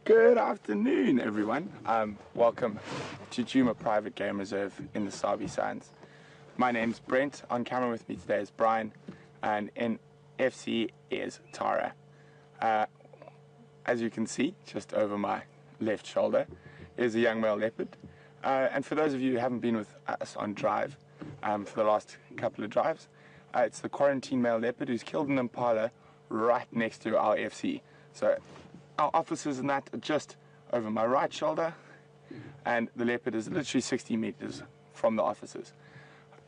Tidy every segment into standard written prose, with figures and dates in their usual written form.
Good afternoon, everyone. Welcome to Djuma Private Game Reserve in the Sabi Sands. My name's Brent. On camera with me today is Brian, and in FC is Tara. As you can see, just over my left shoulder is a young male leopard. And for those of you who haven't been with us on drive for the last couple of drives, it's the quarantine male leopard who's killed an impala right next to our FC. So our offices and that are just over my right shoulder, and the leopard is literally 60 meters from the offices.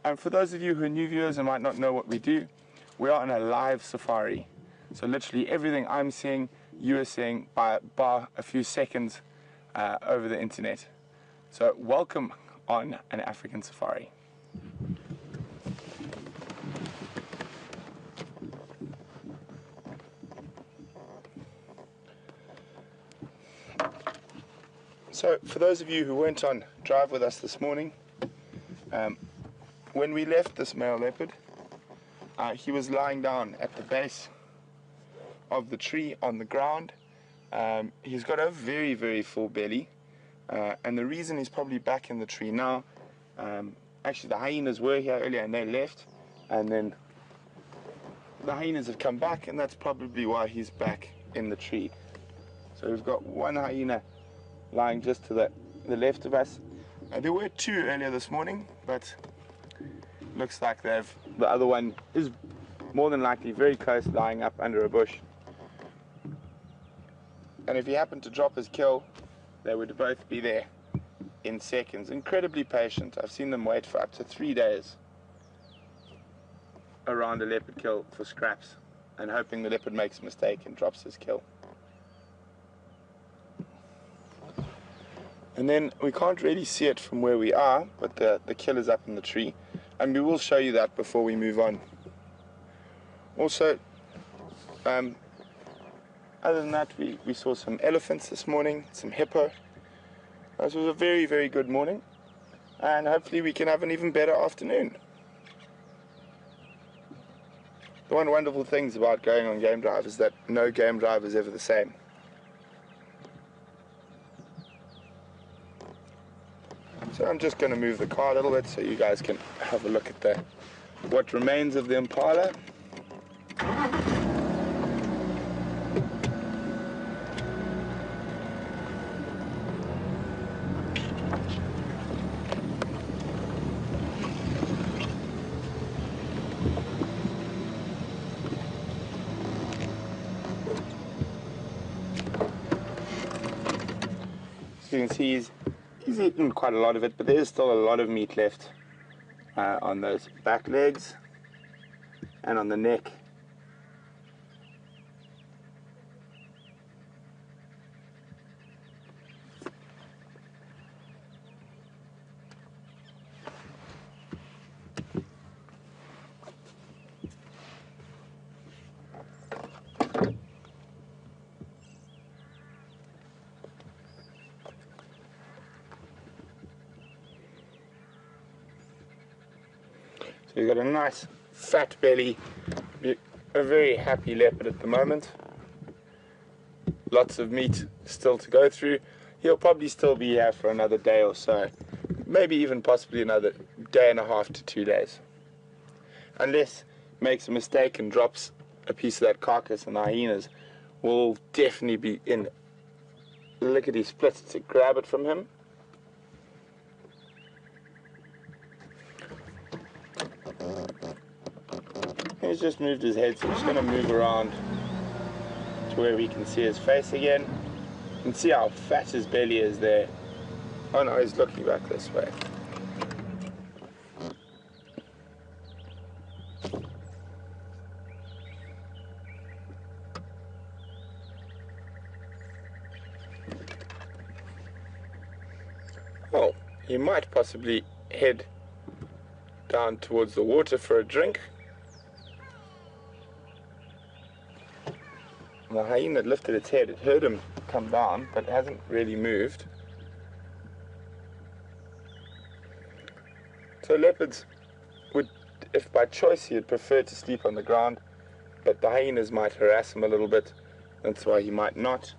And for those of you who are new viewers and might not know what we do, we are on a live safari. So literally everything I'm seeing, you are seeing by bar a few seconds over the internet. So welcome on an African safari. So for those of you who weren't on drive with us this morning, when we left this male leopard, he was lying down at the base of the tree on the ground. He's got a very, very full belly, and the reason he's probably back in the tree now, actually the hyenas were here earlier and they left, and then the hyenas have come back, and that's probably why he's back in the tree. So we've got one hyena lying just to the left of us. There were two earlier this morning, but looks like the other one is more than likely very close, lying up under a bush. And if he happened to drop his kill, they would both be there in seconds. Incredibly patient. I've seen them wait for up to 3 days around a leopard kill for scraps, and hoping the leopard makes a mistake and drops his kill. And then we can't really see it from where we are, but the kill is up in the tree, and we will show you that before we move on. Also, other than that, we saw some elephants this morning, some hippo. This was a very, very good morning, and hopefully we can have an even better afternoon. The one wonderful things about going on game drive is that no game drive is ever the same. So I'm just going to move the car a little bit so you guys can have a look at what remains of the impala. So you can see he's eaten quite a lot of it, but there is still a lot of meat left on those back legs and on the neck. So he's got a nice fat belly, a very happy leopard at the moment. Lots of meat still to go through. He'll probably still be here for another day or so, maybe even possibly another day and a half to 2 days. Unless he makes a mistake and drops a piece of that carcass, and the hyenas will definitely be in lickety splits to grab it from him. He's just moved his head, so he's going to move around to where we can see his face again. You can see how fat his belly is there. Oh no, he's looking back this way. Well, he might possibly head down towards the water for a drink. The hyena lifted its head. It heard him come down, but it hasn't really moved. So leopards would, if by choice, he'd prefer to sleep on the ground, but the hyenas might harass him a little bit. That's why he might not.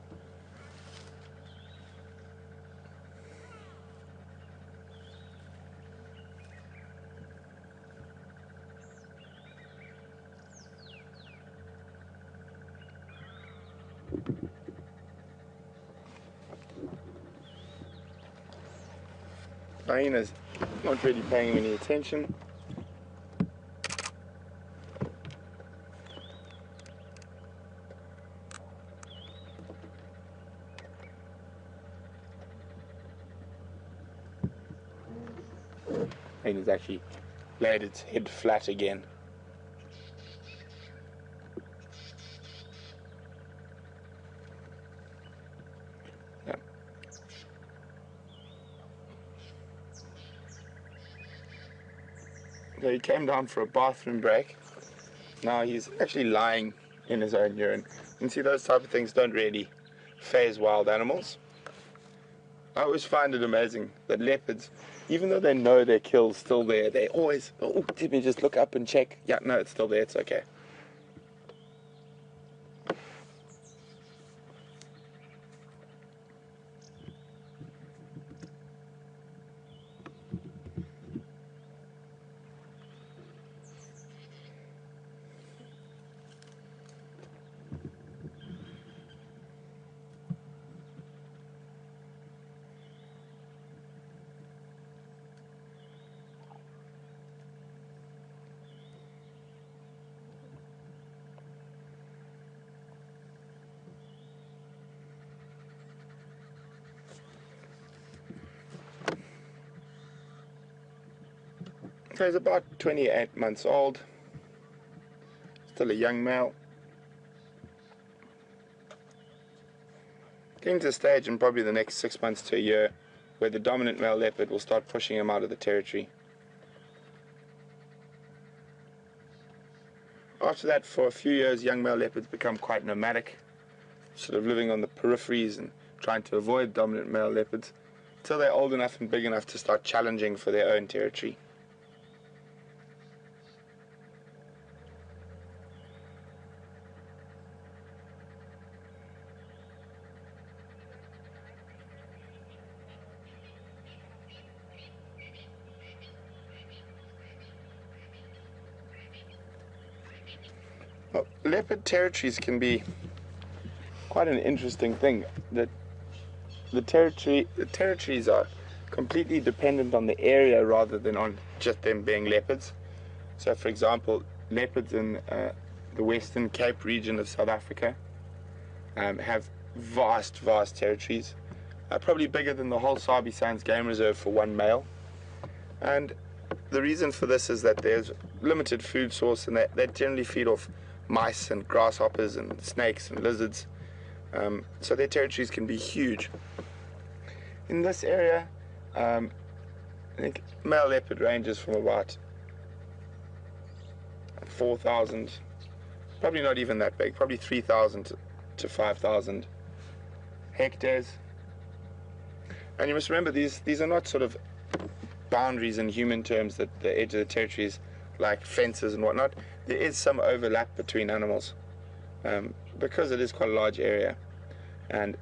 Hyena's not really paying him any attention. Hyena's actually laid its head flat again. Yeah. So he came down for a bathroom break. Now he's actually lying in his own urine. You can see those type of things don't really faze wild animals. I always find it amazing that leopards, even though they know their kill's still there, they always, oh, let me just look up and check. Yeah, no, it's still there, it's okay. So he's about 28 months old, still a young male. Getting to a stage in probably the next 6 months to a year where the dominant male leopard will start pushing him out of the territory. After that, for a few years, young male leopards become quite nomadic, sort of living on the peripheries and trying to avoid dominant male leopards, until they're old enough and big enough to start challenging for their own territory. Well, leopard territories can be quite an interesting thing. That the territories are completely dependent on the area rather than on just them being leopards. So, for example, leopards in the Western Cape region of South Africa have vast territories, probably bigger than the whole Sabi Sands Game Reserve for one male. And the reason for this is that there's limited food source, and they generally feed off mice and grasshoppers and snakes and lizards, so their territories can be huge. In this area, I think male leopard ranges from about 4,000, probably not even that big, probably 3,000 to 5,000 hectares. And you must remember, these are not sort of boundaries in human terms, that the edge of the territory is like fences and whatnot. There is some overlap between animals because it is quite a large area, and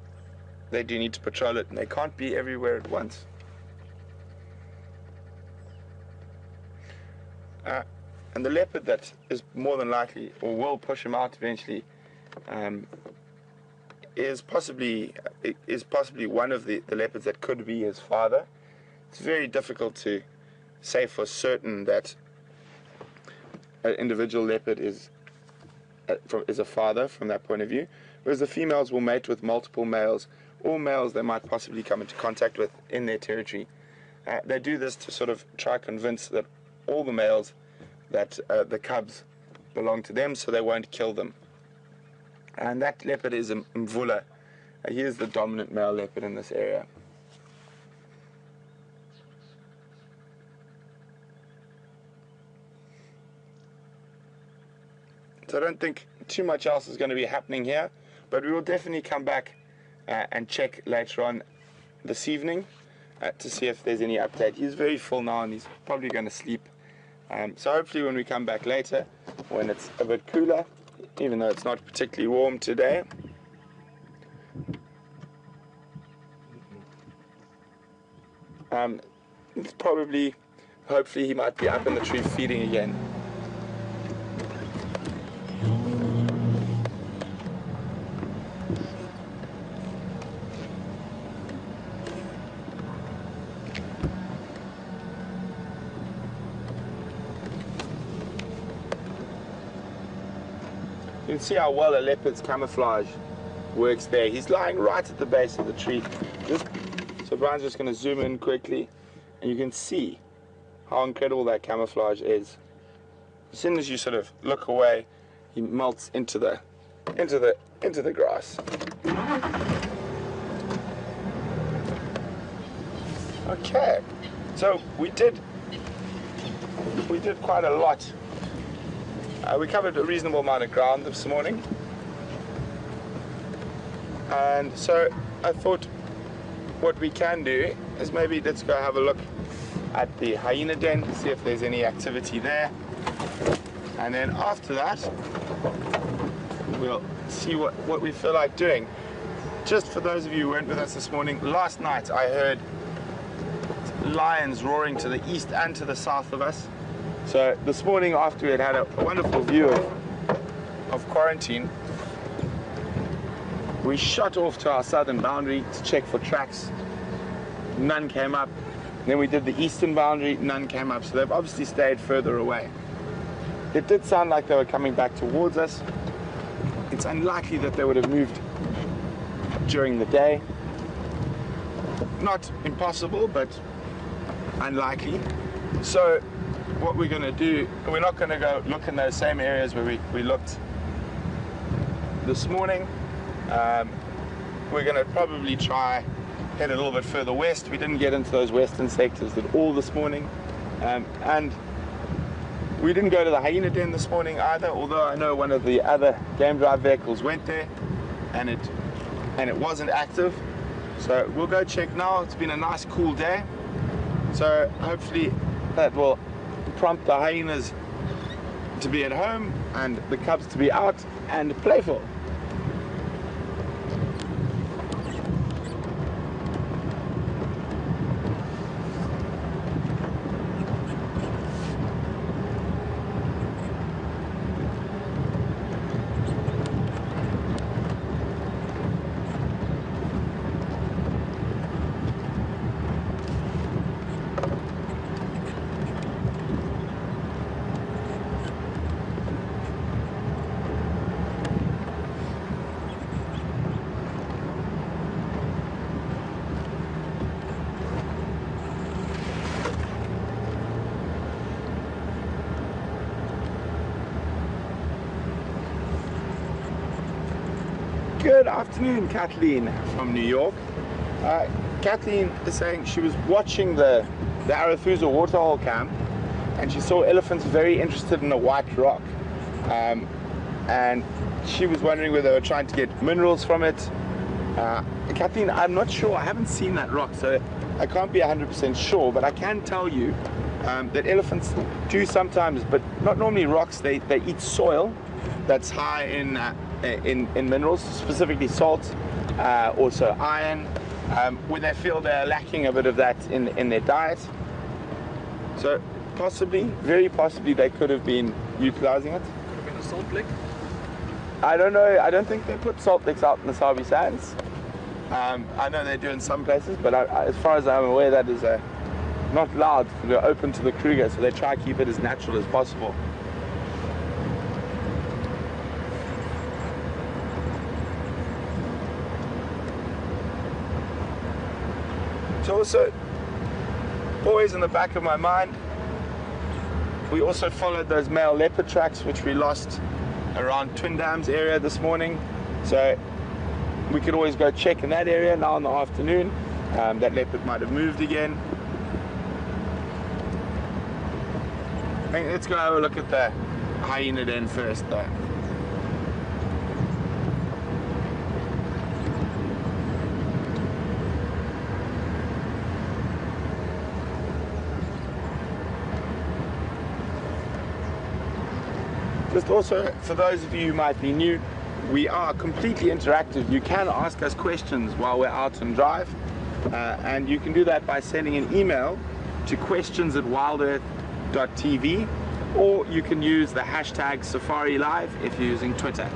they do need to patrol it, and they can't be everywhere at once. And the leopard that is more than likely, or will push him out eventually, is possibly one of the leopards that could be his father. It's very difficult to say for certain that an individual leopard is a father from that point of view, whereas the females will mate with multiple males, or males they might possibly come into contact with in their territory. They do this to sort of try to convince that all the males that the cubs belong to them, so they won't kill them. And that leopard is a Mvula. He is the dominant male leopard in this area. So I don't think too much else is going to be happening here, but we will definitely come back and check later on this evening to see if there's any update. He's very full now and he's probably going to sleep. So hopefully when we come back later, when it's a bit cooler, even though it's not particularly warm today, it's probably, hopefully he might be up in the tree feeding again. You can see how well a leopard's camouflage works there. He's lying right at the base of the tree. So Brian's just going to zoom in quickly, and you can see how incredible that camouflage is. As soon as you sort of look away, he melts into the grass. Okay, so we did quite a lot. We covered a reasonable amount of ground this morning, and so I thought what we can do is maybe let's go have a look at the hyena den, see if there's any activity there, and then after that we'll see what we feel like doing. Just for those of you who weren't with us this morning, last night I heard lions roaring to the east and to the south of us. So this morning, after we had a wonderful view of quarantine, we shot off to our southern boundary to check for tracks. None came up. Then we did the eastern boundary, none came up. So they've obviously stayed further away. It did sound like they were coming back towards us. It's unlikely that they would have moved during the day. Not impossible, but unlikely. So what we're going to do, we're not going to go look in those same areas where we looked this morning. We're going to probably try head a little bit further west. We didn't get into those western sectors at all this morning, and we didn't go to the hyena den this morning either, although I know one of the other game drive vehicles went there and it wasn't active. So we'll go check now. It's been a nice cool day, so hopefully that will prompt the hyenas to be at home and the cubs to be out and playful. Good afternoon, Kathleen from New York. Kathleen is saying she was watching the Arathusa waterhole camp and she saw elephants very interested in a white rock. And she was wondering whether they were trying to get minerals from it. Kathleen, I'm not sure. I haven't seen that rock, so I can't be 100% sure, but I can tell you that elephants do sometimes, but not normally rocks. They eat soil that's high in minerals, specifically salt, also iron, when they feel they're lacking a bit of that in their diet. So possibly, very possibly, they could have been utilizing it. Could have been a salt lick? I don't know. I don't think they put salt licks out in the Sabi Sands. I know they do in some places, but as far as I'm aware, that is not allowed. They're open to the Kruger, so they try to keep it as natural as possible. So also, always in the back of my mind, we also followed those male leopard tracks which we lost around Twin Dams area this morning. So we could always go check in that area now in the afternoon. That leopard might have moved again. Let's go have a look at the hyena den first though. Just also, for those of you who might be new, we are completely interactive. You can ask us questions while we're out on drive, and you can do that by sending an email to questions@WildEarthTV, or you can use the hashtag #SafariLive if you're using Twitter.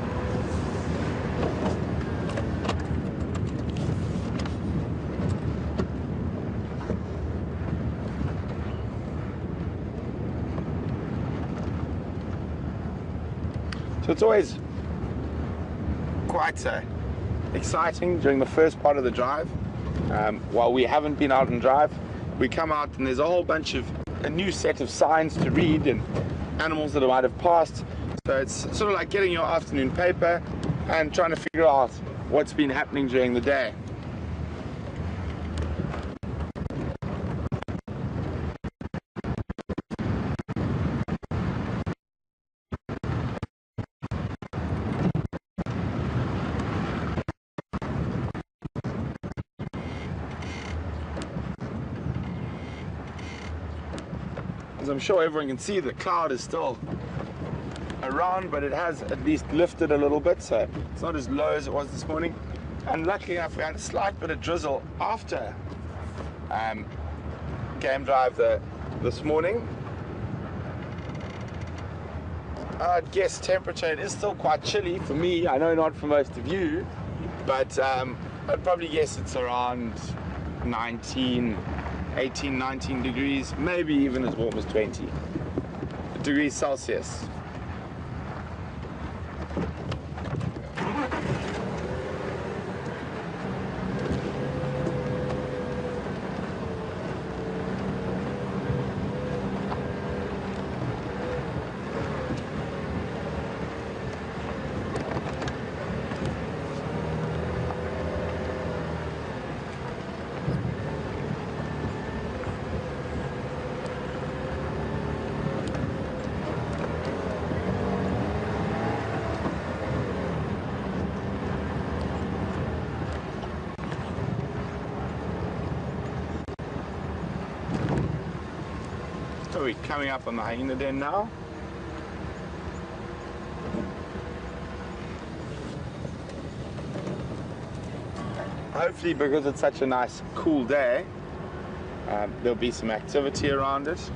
So it's always quite exciting during the first part of the drive. While we haven't been out on drive, we come out and there's a whole bunch of a new set of signs to read and animals that might have passed. So it's sort of like getting your afternoon paper and trying to figure out what's been happening during the day. As I'm sure everyone can see, the cloud is still around, but it has at least lifted a little bit, so it's not as low as it was this morning. And luckily enough, we had a slight bit of drizzle after game drive this morning. I'd guess temperature, it is still quite chilly for me. I know not for most of you, but I'd probably guess it's around 18, 19 degrees, maybe even as warm as 20 degrees Celsius. So we're coming up on the hyena den now. Hopefully, because it's such a nice cool day, there'll be some activity around it.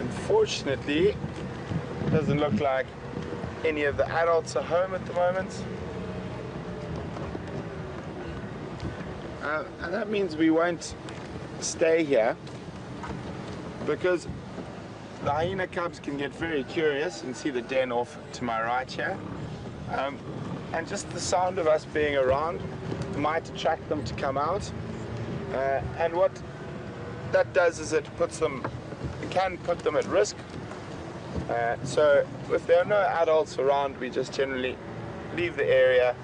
Unfortunately, it doesn't look like any of the adults are home at the moment. And that means we won't stay here, because the hyena cubs can get very curious and see the den off to my right here. And just the sound of us being around might attract them to come out. And what that does is it can put them at risk. So if there are no adults around, we just generally leave the area,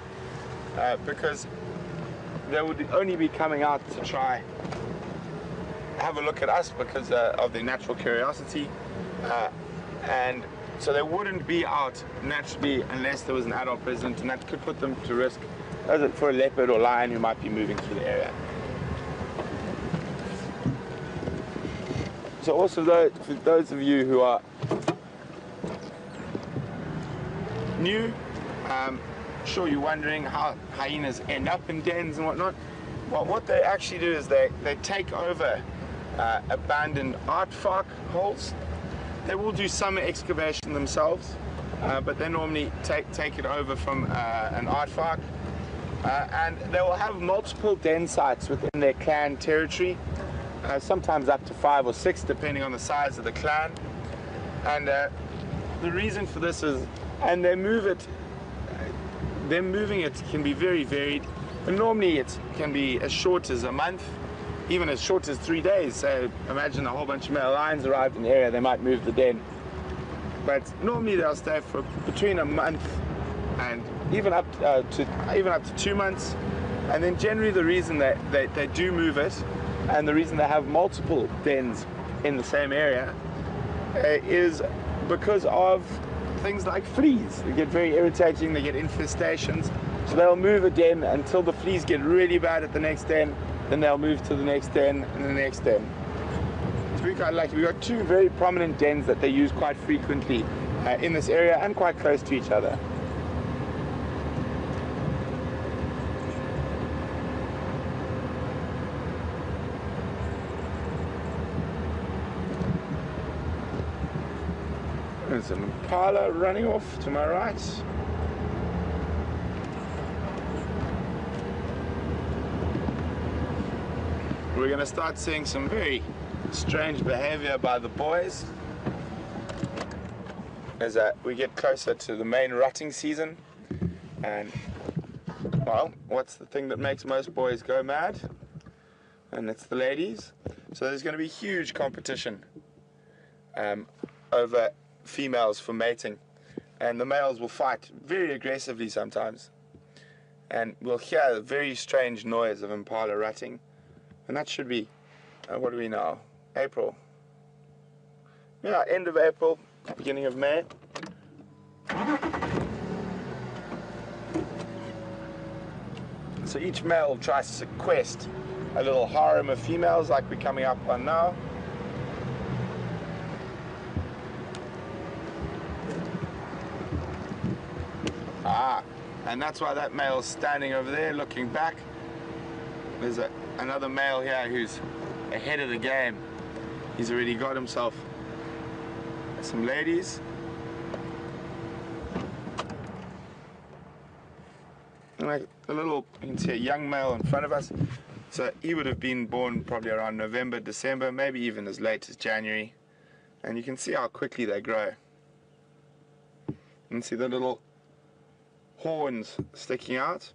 because they would only be coming out to try have a look at us because of their natural curiosity, and so they wouldn't be out naturally unless there was an adult present, and that could put them to risk for a leopard or lion who might be moving through the area. So also, for those of you who are new, sure you're wondering how hyenas end up in dens and whatnot. Well, what they actually do is they take over abandoned aardvark holes. They will do some excavation themselves, but they normally take it over from an aardvark, and they will have multiple den sites within their clan territory. Sometimes up to 5 or 6, depending on the size of the clan. And the reason for this is, and them moving it can be very varied, but normally it can be as short as a month, even as short as 3 days. So imagine a whole bunch of male lions arrived in the area, they might move the den. But normally they'll stay for between a month and even up to 2 months. And then generally the reason that they do move it, and the reason they have multiple dens in the same area, is because of things like fleas. They get very irritating, they get infestations, so they'll move a den until the fleas get really bad at the next den, then they'll move to the next den and the next den. So we're quite lucky. We've got two very prominent dens that they use quite frequently in this area and quite close to each other. There's an impala running off to my right. We're going to start seeing some very strange behavior by the boys as we get closer to the main rutting season. And, well, what's the thing that makes most boys go mad? And it's the ladies. So there's going to be huge competition over females for mating, and the males will fight very aggressively sometimes, and we'll hear a very strange noise of impala rutting, and that should be what are we now, April, yeah, end of April, beginning of May. So each male tries to sequest a little harem of females like we're coming up on now. And that's why that male's standing over there looking back. There's another male here who's ahead of the game. He's already got himself some ladies. And like a little, you can see a young male in front of us. So he would have been born probably around November, December, maybe even as late as January. And you can see how quickly they grow. You can see the little horns sticking out.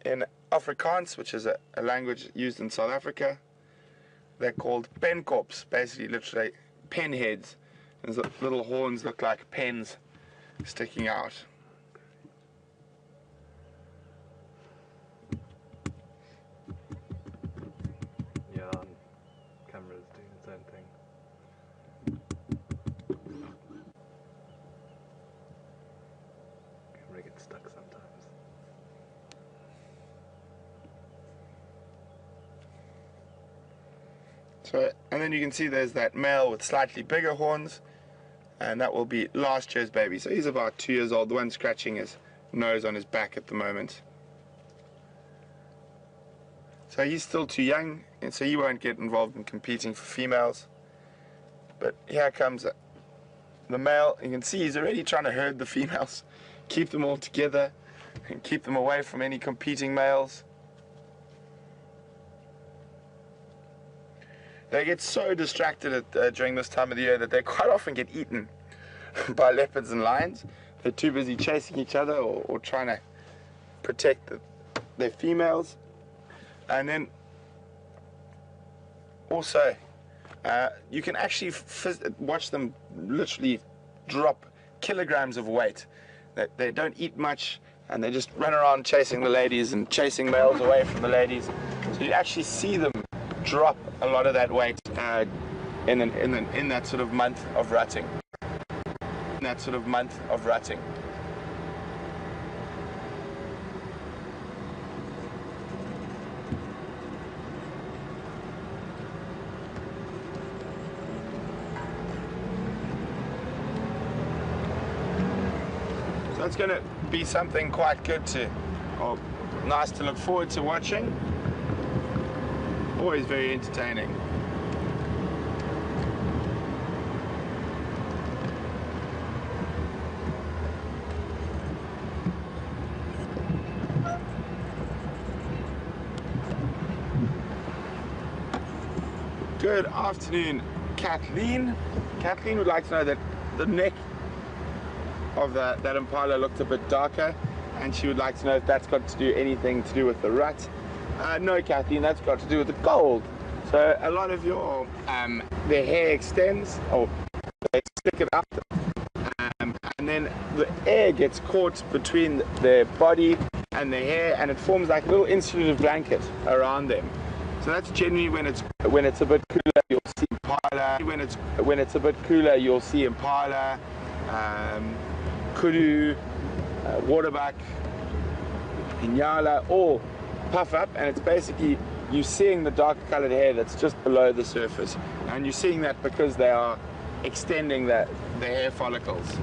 In Afrikaans, which is a language used in South Africa, they're called penkops, basically literally pen heads. And the little horns look like pens sticking out. Yeah, on camera's doing its own thing. Camera gets stuck sometimes. So, and then you can see there's that male with slightly bigger horns, and that will be last year's baby. So he's about 2 years old, the one scratching his nose on his back at the moment. So he's still too young, and so he won't get involved in competing for females. But here comes the male. You can see he's already trying to herd the females, keep them all together, and keep them away from any competing males. They get so distracted during this time of the year that they quite often get eaten by leopards and lions. They're too busy chasing each other or trying to protect their females. And then also you can actually watch them literally drop kilograms of weight. They don't eat much, and they just run around chasing the ladies and chasing males away from the ladies. So you actually see them drop a lot of that weight in that sort of month of rutting. So it's going to be something quite good or nice to look forward to watching. Always very entertaining. Good afternoon, Kathleen. Kathleen would like to know that the neck of that impala looked a bit darker, and she would like to know if that's got to do anything to do with the rut. No, Kathleen, that's got to do with the cold. So a lot of their hair extends, or they stick it up, and then the air gets caught between their body and their hair, and it forms like a little insulative blanket around them. So that's generally when it's a bit cooler, you'll see impala. When it's a bit cooler, you'll see impala, kudu, waterbuck, inyala, or puff up, and it's basically you're seeing the dark colored hair that's just below the surface, and you're seeing that because they are extending the hair follicles.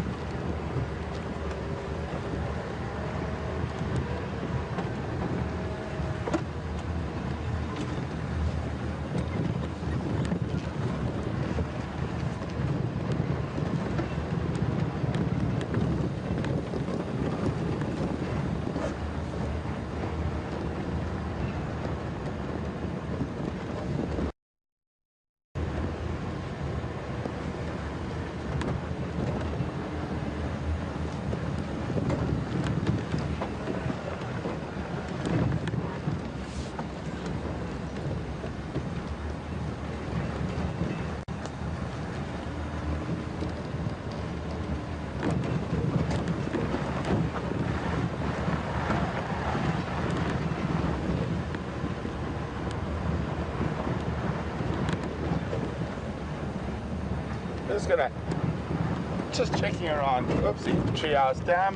Just checking around. Oopsie, Treehouse Dam.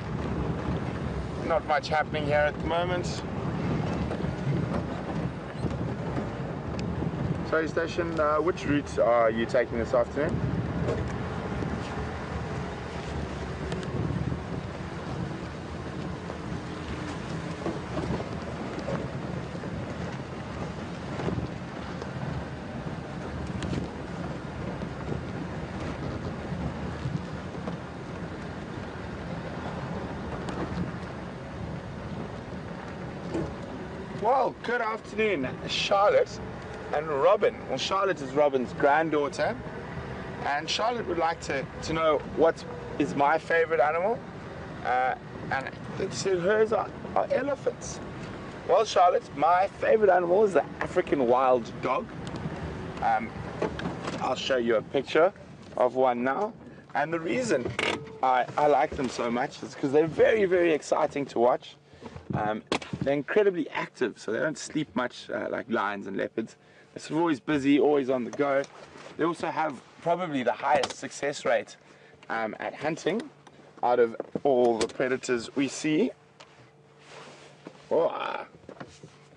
Not much happening here at the moment. Sorry, station. Which route are you taking this afternoon? Well, good afternoon, Charlotte and Robin. Well, Charlotte is Robin's granddaughter, and Charlotte would like to know what is my favorite animal, and so hers are elephants. Well, Charlotte, my favorite animal is the African wild dog. I'll show you a picture of one now, and the reason I like them so much is because they're very, very exciting to watch. They're incredibly active, so they don't sleep much like lions and leopards. They're sort of always busy, always on the go. They also have probably the highest success rate at hunting out of all the predators we see. Oh,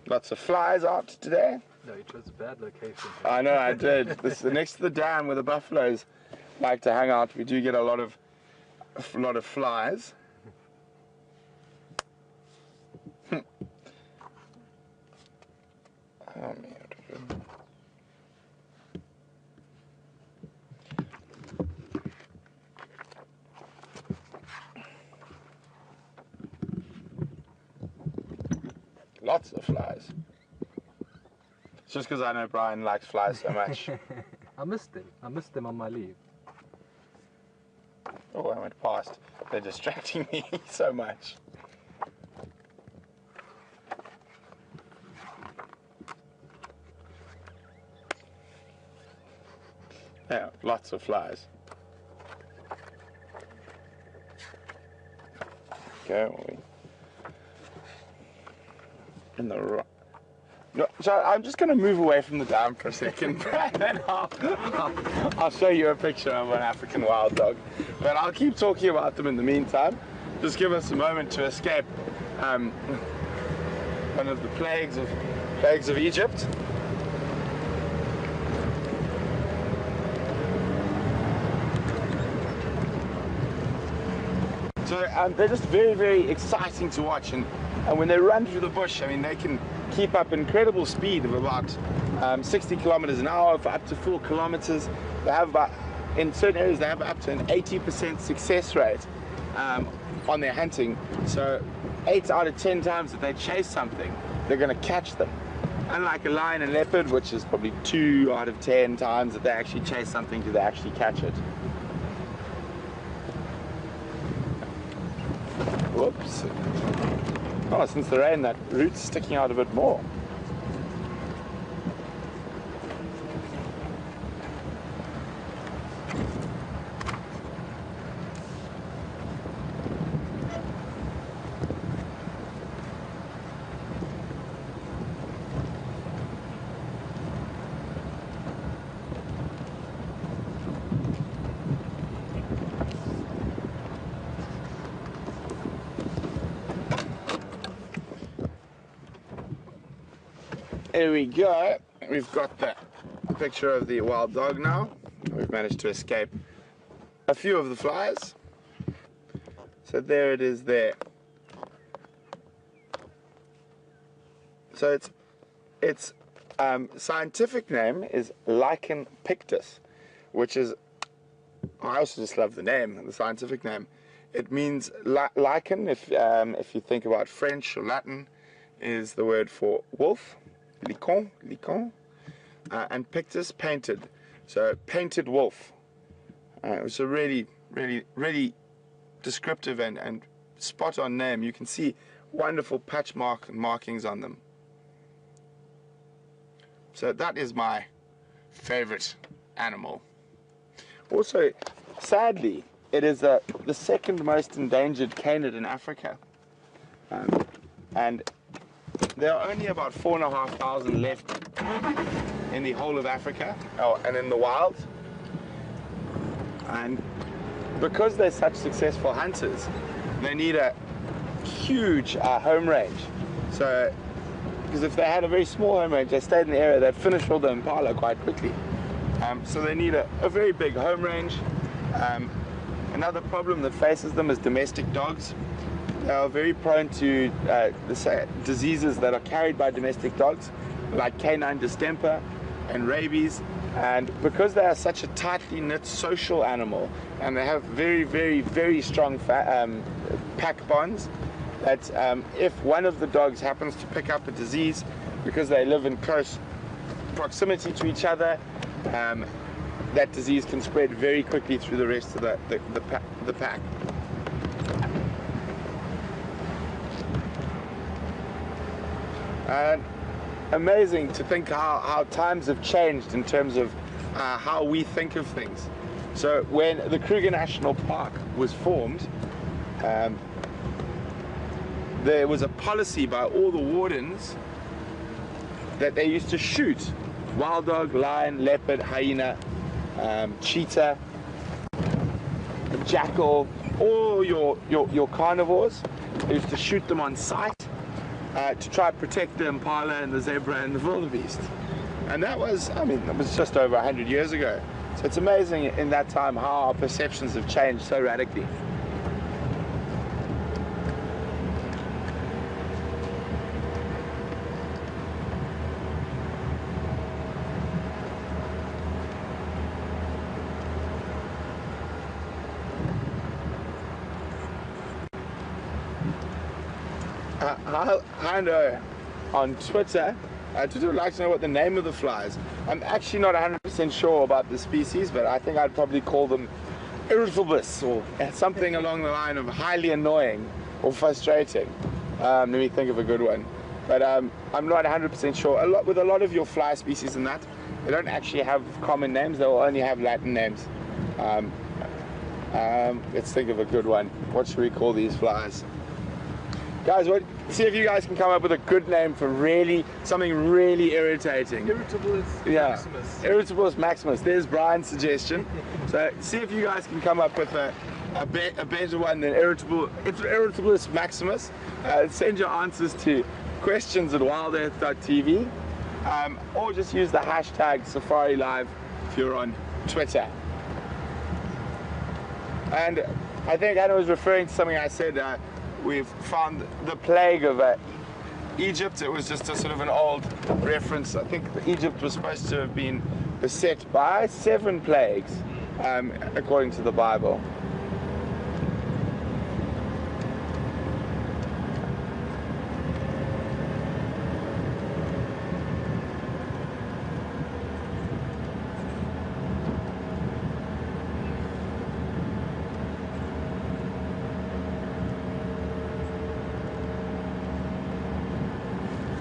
lots of flies out today. No, you chose a bad location. I know, I did. This is next to the dam where the buffaloes like to hang out. We do get a lot of flies. Oh, man. Lots of flies. It's just because I know Brian likes flies so much. I missed them. I missed them on my leave. Oh, I went past. They're distracting me so much. Yeah, lots of flies. Okay, in the rock. No, so I'm just going to move away from the dam for a second, and then I'll show you a picture of an African wild dog. But I'll keep talking about them in the meantime. Just give us a moment to escape one of the plagues of Egypt. So they're just very, very exciting to watch, and when they run through the bush, I mean, they can keep up incredible speed of about 60 kilometers an hour for up to 4 kilometers. They have about, in certain areas, they have up to an 80% success rate on their hunting. So 8 out of 10 times that they chase something, they're going to catch them. Unlike a lion and leopard, which is probably 2 out of 10 times that they actually chase something, do they actually catch it. Whoops. Oh, since the rain, that root's sticking out a bit more. Here we go. We've got the picture of the wild dog now. We've managed to escape a few of the flies. So there it is there. So its scientific name is Lichen pictus, which is, I also just love the name, the scientific name. It means lichen, if you think about French or Latin, is the word for wolf, licon, and pictus, painted. So painted wolf. It's a really descriptive and spot on name. You can see wonderful patch markings on them. So that is my favorite animal. Also, sadly, it is the second most endangered canid in Africa. And there are only about 4,500 left in the whole of Africa, and in the wild. And because they're such successful hunters, they need a huge home range. So, because if they had a very small home range, they stayed in the area, they'd finish all the impala quite quickly. So they need a very big home range. Another problem that faces them is domestic dogs. They are very prone to diseases that are carried by domestic dogs, like canine distemper and rabies. And because they are such a tightly knit social animal, and they have very strong pack bonds, that if one of the dogs happens to pick up a disease, because they live in close proximity to each other, that disease can spread very quickly through the rest of the pack. And amazing to think how times have changed in terms of how we think of things. So when the Kruger National Park was formed, there was a policy by all the wardens that they used to shoot wild dog, lion, leopard, hyena, cheetah, jackal, all your carnivores. They used to shoot them on sight to try to protect the impala and the zebra and the wildebeest. And that was, I mean, it was just over 100 years ago. So it's amazing in that time how our perceptions have changed so radically. I know on Twitter, Twitter would like to know what the name of the fly is. I'm actually not 100% sure about the species, but I think I'd probably call them irritabilis, or something along the line of highly annoying or frustrating. Let me think of a good one. But I'm not 100% sure. With a lot of your fly species and that, they don't actually have common names. They will only have Latin names. Let's think of a good one. What should we call these flies? Guys, see if you guys can come up with a good name for something really irritating. Irritabilis maximus. Irritabilis maximus. There's Brian's suggestion. So see if you guys can come up with a better one than Irritabilis maximus. Send your answers to questions@WildEarthTV, or just use the hashtag SafariLive if you're on Twitter. And I think Hannah was referring to something I said. We've found the plague of Egypt. It was just a sort of an old reference. I think Egypt was supposed to have been beset by 7 plagues, according to the Bible.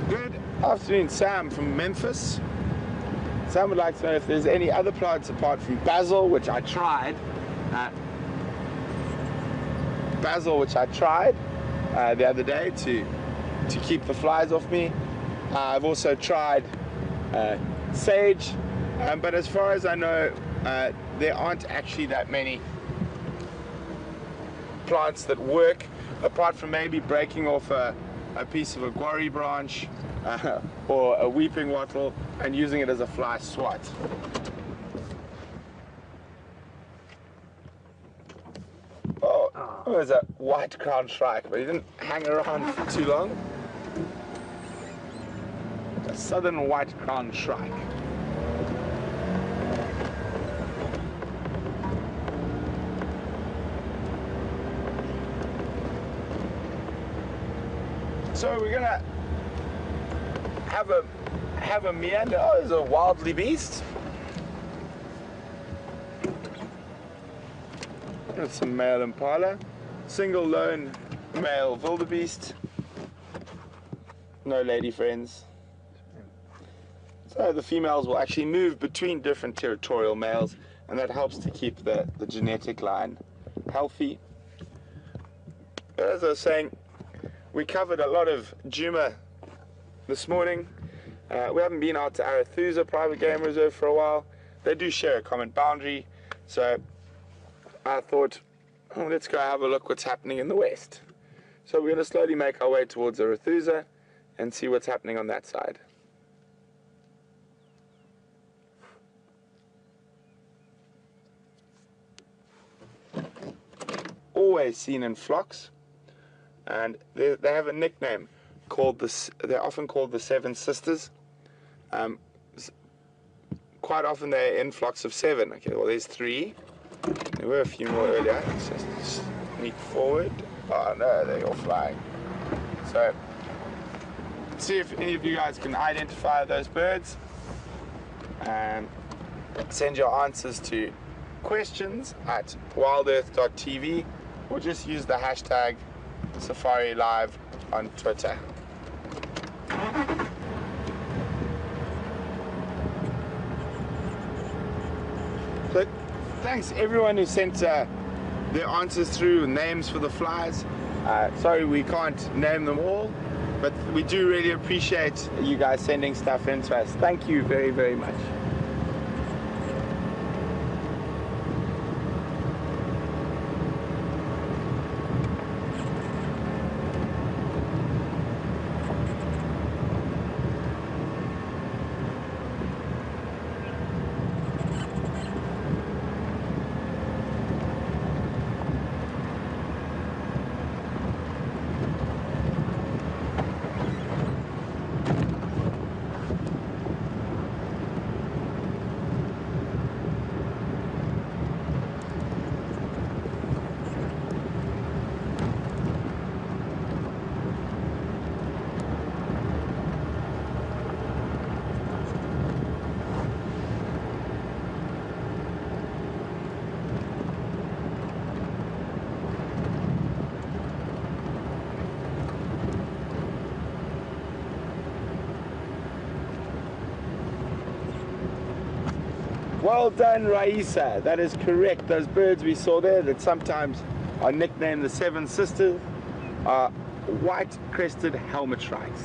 Good afternoon, Sam from Memphis. Sam would like to know if there's any other plants apart from basil, which I tried. The other day to keep the flies off me. I've also tried sage, but as far as I know, there aren't actually that many plants that work, apart from maybe breaking off a a piece of a guarri branch or a weeping wattle and using it as a fly swat. Oh, it was a white crown shrike, but he didn't hang around for too long. A southern white crown shrike. So we're gonna have a meander. Oh, there's a wildly beast. That's some male impala. Single lone male wildebeest. No lady friends. So the females will actually move between different territorial males, and that helps to keep the genetic line healthy. As I was saying, we covered a lot of Djuma this morning. We haven't been out to Arathusa Private Game Reserve for a while. They do share a common boundary, so I thought, oh, let's go have a look what's happening in the west. So we're going to slowly make our way towards Arathusa and see what's happening on that side. Always seen in flocks. And they have a nickname called they're often called the Seven Sisters. Quite often they're in flocks of 7. Okay, well there's 3. There were a few more earlier. Let's just sneak forward. Oh no, they're all flying. So, let's see if any of you guys can identify those birds. And send your answers to questions at WildEarthTV or just use the hashtag Safari Live on Twitter. So, thanks everyone who sent their answers through, names for the flies. Sorry we can't name them all, but we do really appreciate you guys sending stuff in to us. Thank you very, very much. Well done, Raisa. That is correct. Those birds we saw there that sometimes are nicknamed the Seven Sisters are white-crested helmet shrikes.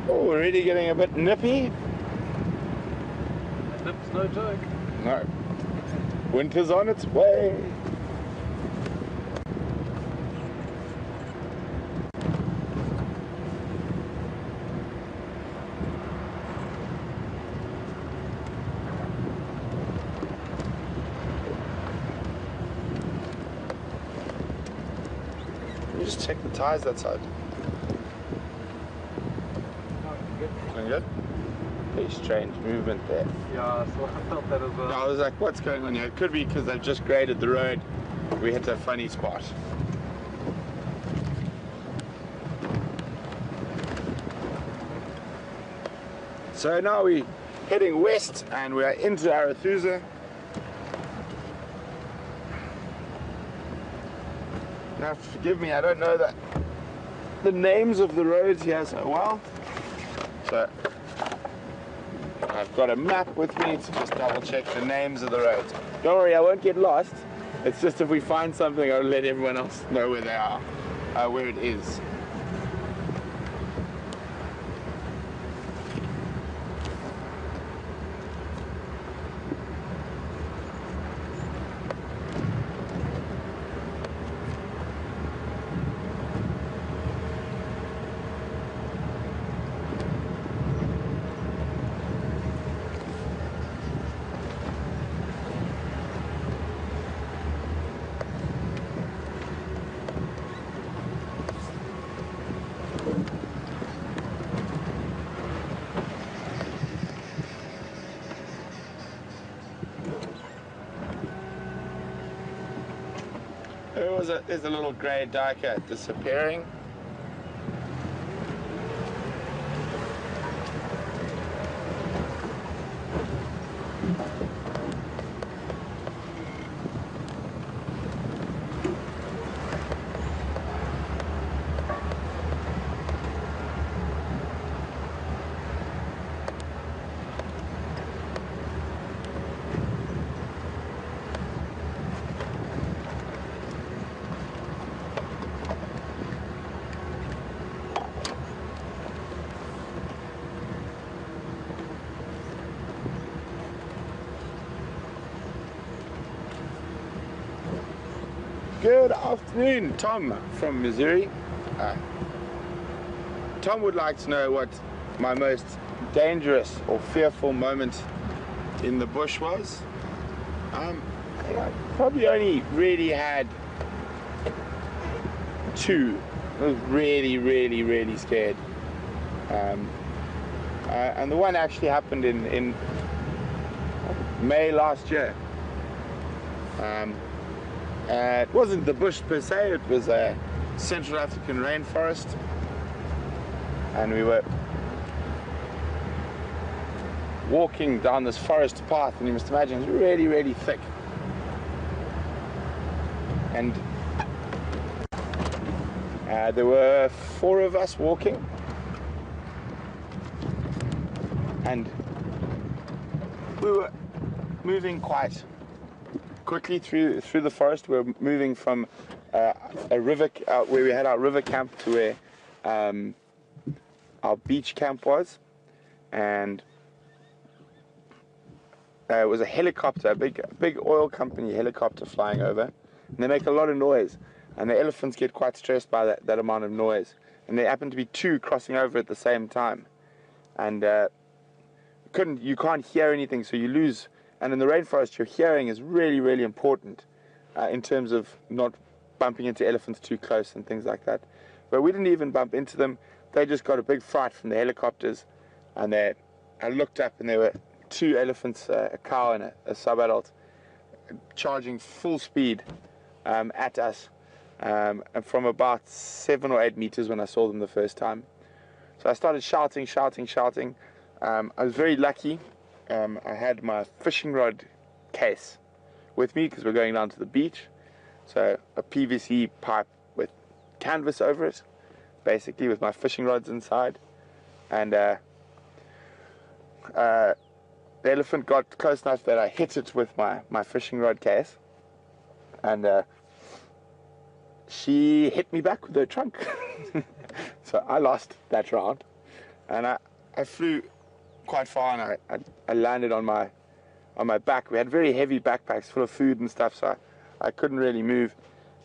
Already getting a bit nippy. Nip's no joke. No. Winter's on its way. Can you just check the tires that side? Doing good? Very strange movement there. Yeah, so I felt that as well. I was like, what's going on here? It could be because they've just graded the road. We hit a funny spot. So now we're heading west and we are into Arathusa. Now forgive me, I don't know the names of the roads here so well. So So I've got a map with me to just double check the names of the roads. Don't worry, I won't get lost. It's just if we find something, I'll let everyone else know where they are, where it is. There's a little grey duiker disappearing. Good afternoon, Tom from Missouri. Tom would like to know what my most dangerous or fearful moment in the bush was. I probably only really had two. I was really scared. And the one actually happened in May last year. It wasn't the bush per se, it was a Central African rainforest, and we were walking down this forest path, and you must imagine it's really thick, and there were 4 of us walking, and we were moving quite quickly through the forest. We're moving from a river where we had our river camp to where our beach camp was, and it was a helicopter, a big oil company helicopter flying over, and they make a lot of noise, and the elephants get quite stressed by that amount of noise, and there happened to be 2 crossing over at the same time, and you can't hear anything, so you lose. And in the rainforest, your hearing is really important in terms of not bumping into elephants too close and things like that. But we didn't even bump into them. They just got a big fright from the helicopters, and I looked up, and there were 2 elephants, a cow and a sub-adult, charging full speed at us, and from about 7 or 8 meters when I saw them the first time. So I started shouting. I was very lucky. I had my fishing rod case with me because we're going down to the beach. So a PVC pipe with canvas over it, basically, with my fishing rods inside. And the elephant got close enough that I hit it with my fishing rod case. And she hit me back with her trunk. So I lost that round. And I flew quite far, and I landed on my back. We had very heavy backpacks full of food and stuff, so I couldn't really move,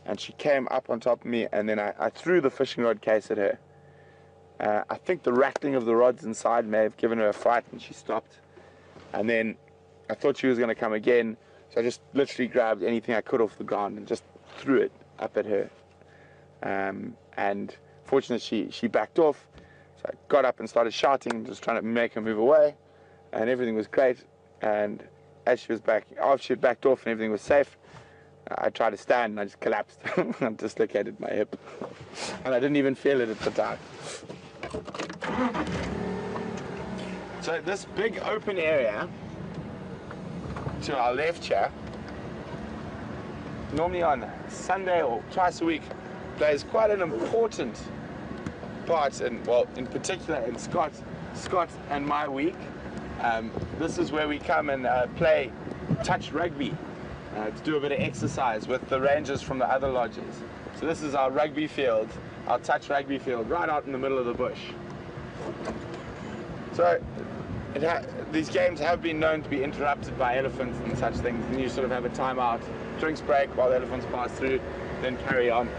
and she came up on top of me, and then I threw the fishing rod case at her. I think the rattling of the rods inside may have given her a fright, and she stopped, and then I thought she was going to come again, so I just literally grabbed anything I could off the ground and just threw it up at her, and fortunately she backed off. So I got up and started shouting, just trying to make her move away, and everything was great. And as she was after she had backed off and everything was safe, I tried to stand and I just collapsed. I dislocated my hip, and I didn't even feel it at the time. So this big open area to our left here, normally on Sunday or twice a week, plays quite an important part, and well, in particular in Scott's Scott and my week. This is where we come and play touch rugby to do a bit of exercise with the rangers from the other lodges. So this is our rugby field, our touch rugby field, right out in the middle of the bush. So these games have been known to be interrupted by elephants and such things, and you sort of have a timeout, drinks break while the elephants pass through, then carry on.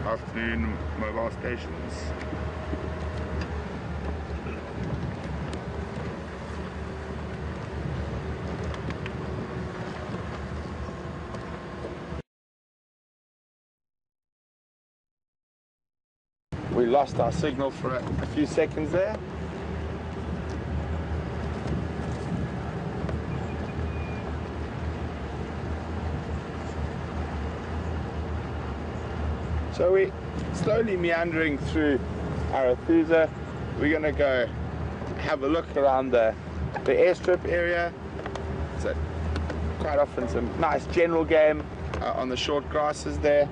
Afternoon mobile stations. We lost our signal for a few seconds there. So we're slowly meandering through Arathusa. We're going to go have a look around the airstrip area. So quite often some nice general game on the short grasses there.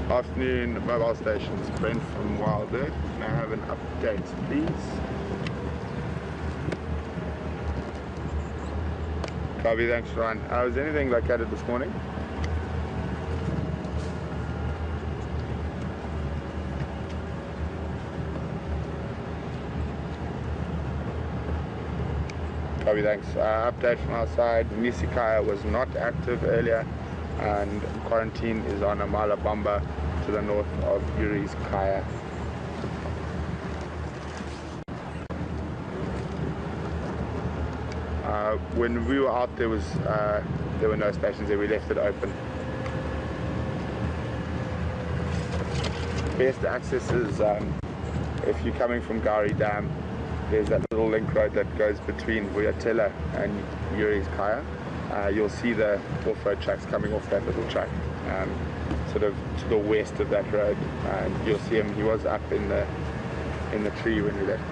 Afternoon mobile stations, Brent from WildEarth. Can I have an update, please? Copy, thanks, Ryan. Was anything located this morning? Copy, thanks. Update from our side. Nisikaya was not active earlier, and quarantine is on Amalabamba to the north of Yuri's Kaya. When we were out, there were no stations there. We left it open. Best access is if you're coming from Gari Dam. There's that little link road that goes between Vuyatela and Yuri's Kaya. You'll see the off-road tracks coming off that little track, sort of to the west of that road. You'll see him. He was up in the tree when we left.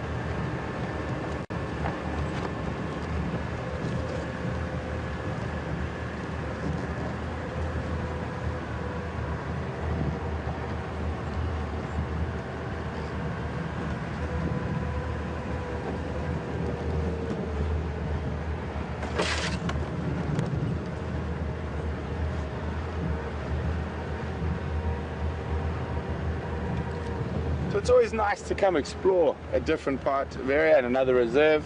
So it's always nice to come explore a different part of area and another reserve.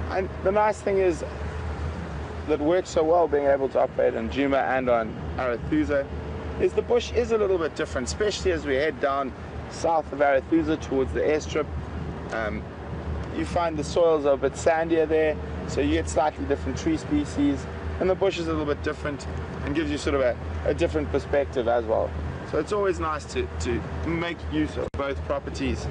And the nice thing is that works so well being able to operate on Djuma and on Arathusa is the bush is a little bit different, especially as we head down south of Arathusa towards the airstrip. You find the soils are a bit sandier there, so you get slightly different tree species, and the bush is a little bit different and gives you sort of a different perspective as well. So it's always nice to make use of both properties.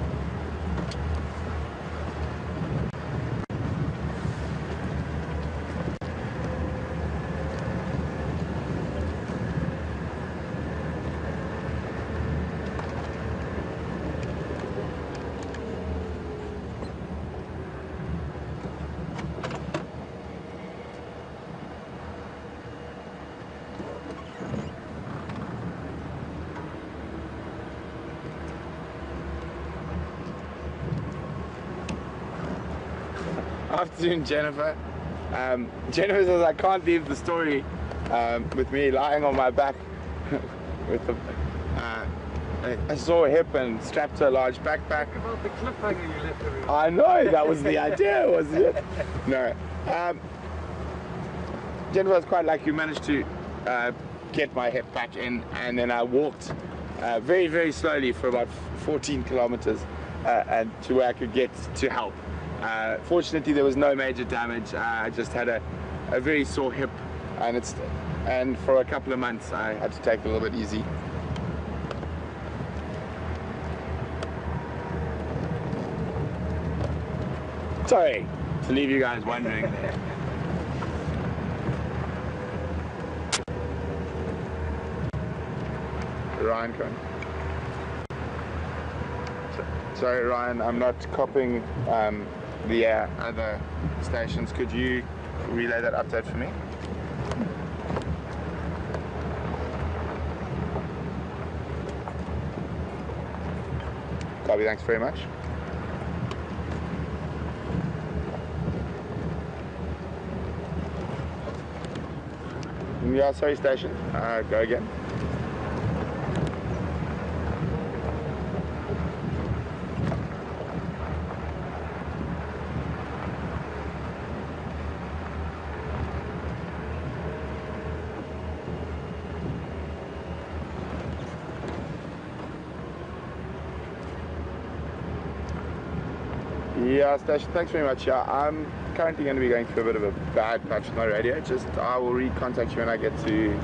Afternoon, Jennifer. Jennifer says I can't leave the story with me lying on my back with a sore hip and strapped to a large backpack. About the cliffhanger you left everyone. I know, that was the idea, wasn't it? No. Jennifer was quite lucky. You managed to get my hip back in, and then I walked very, very slowly for about 14 kilometers and to where I could get to help. Fortunately, there was no major damage. I just had a very sore hip, and for a couple of months I had to take it a little bit easy. Sorry to leave you guys wondering there. Ryan, come on. Sorry, Ryan, I'm not copying the other stations. Could you relay that update for me? Copy, thanks very much. Yeah, sorry, station. Go again. Yeah, station, thanks very much. Yeah, I'm currently going to be going through a bit of a bad patch with my radio. Just, I will recontact you when I get to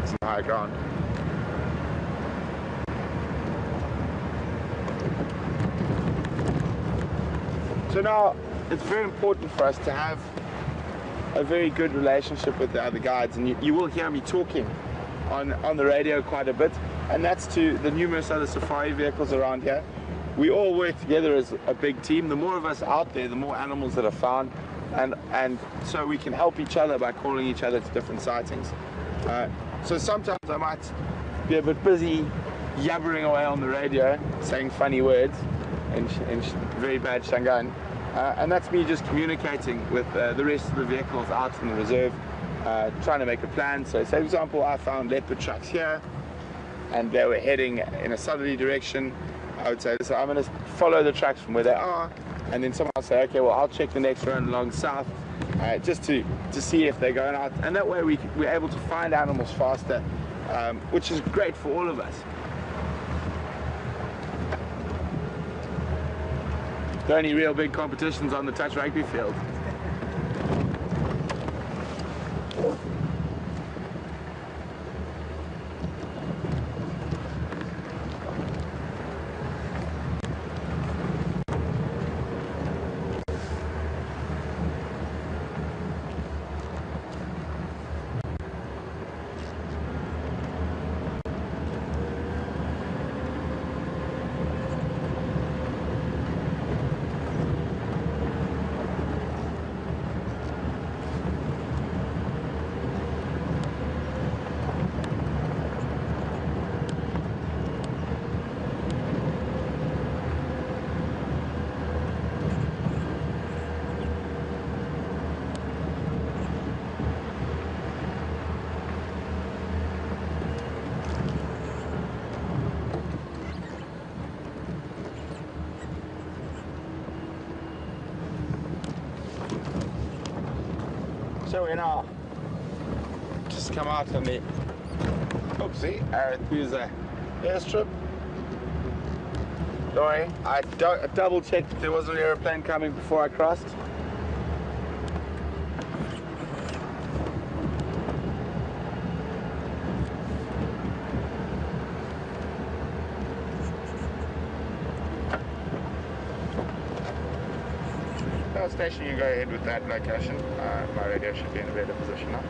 some higher ground. So now, it's very important for us to have a very good relationship with the other guides, and you will hear me talking on the radio quite a bit, and that's to the numerous other safari vehicles around here. We all work together as a big team. The more of us out there, the more animals that are found, and so we can help each other by calling each other to different sightings. So sometimes I might be a bit busy yabbering away on the radio, saying funny words in very bad Shangaan, and that's me just communicating with the rest of the vehicles out in the reserve, trying to make a plan. So say for example, I found leopard tracks here, and they were heading in a southerly direction. I would say, so I'm going to follow the tracks from where they are, and then someone will say, okay, well, I'll check the next road along south, just to see if they're going out, and that way we're able to find animals faster, which is great for all of us. The only real big competitions on the touch rugby field. So we now just come out on the Arethusa airstrip. Sorry, I double checked if there was an aeroplane coming before I crossed. Station, you go ahead with that location. My radio should be in a better position now.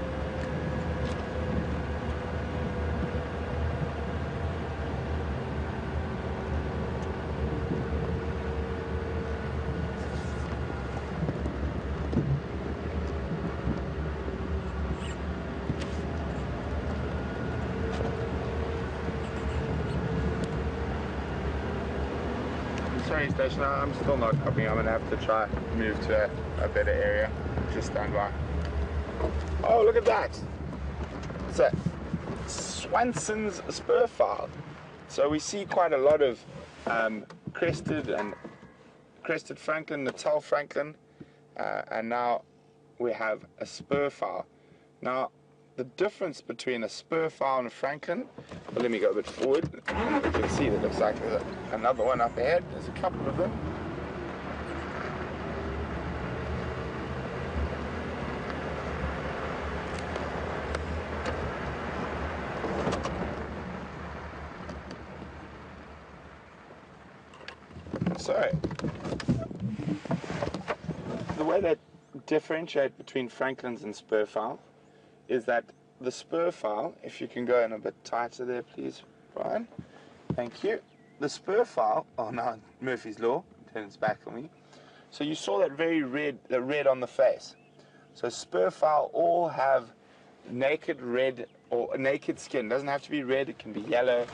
Sorry, station, I'm still not copying. I'm going to have to try move to a better area. Just stand by. Oh, look at that. It's a Swanson's spur fowl. So we see quite a lot of crested Franklin, Natal Franklin, and now we have a spur fowl. Now, the difference between a spur fowl and a Franklin, well, let me go a bit forward. You can see that looks like there's another one up ahead. There's a couple of them. So, the way they differentiate between Franklins and spurfowl is that the spurfowl, if you can go in a bit tighter there, please, Brian. Thank you. The spurfowl, oh no, Murphy's Law, turn its back on me. So you saw that very red, the red on the face. So spurfowl all have naked red or naked skin. Doesn't have to be red, it can be yellow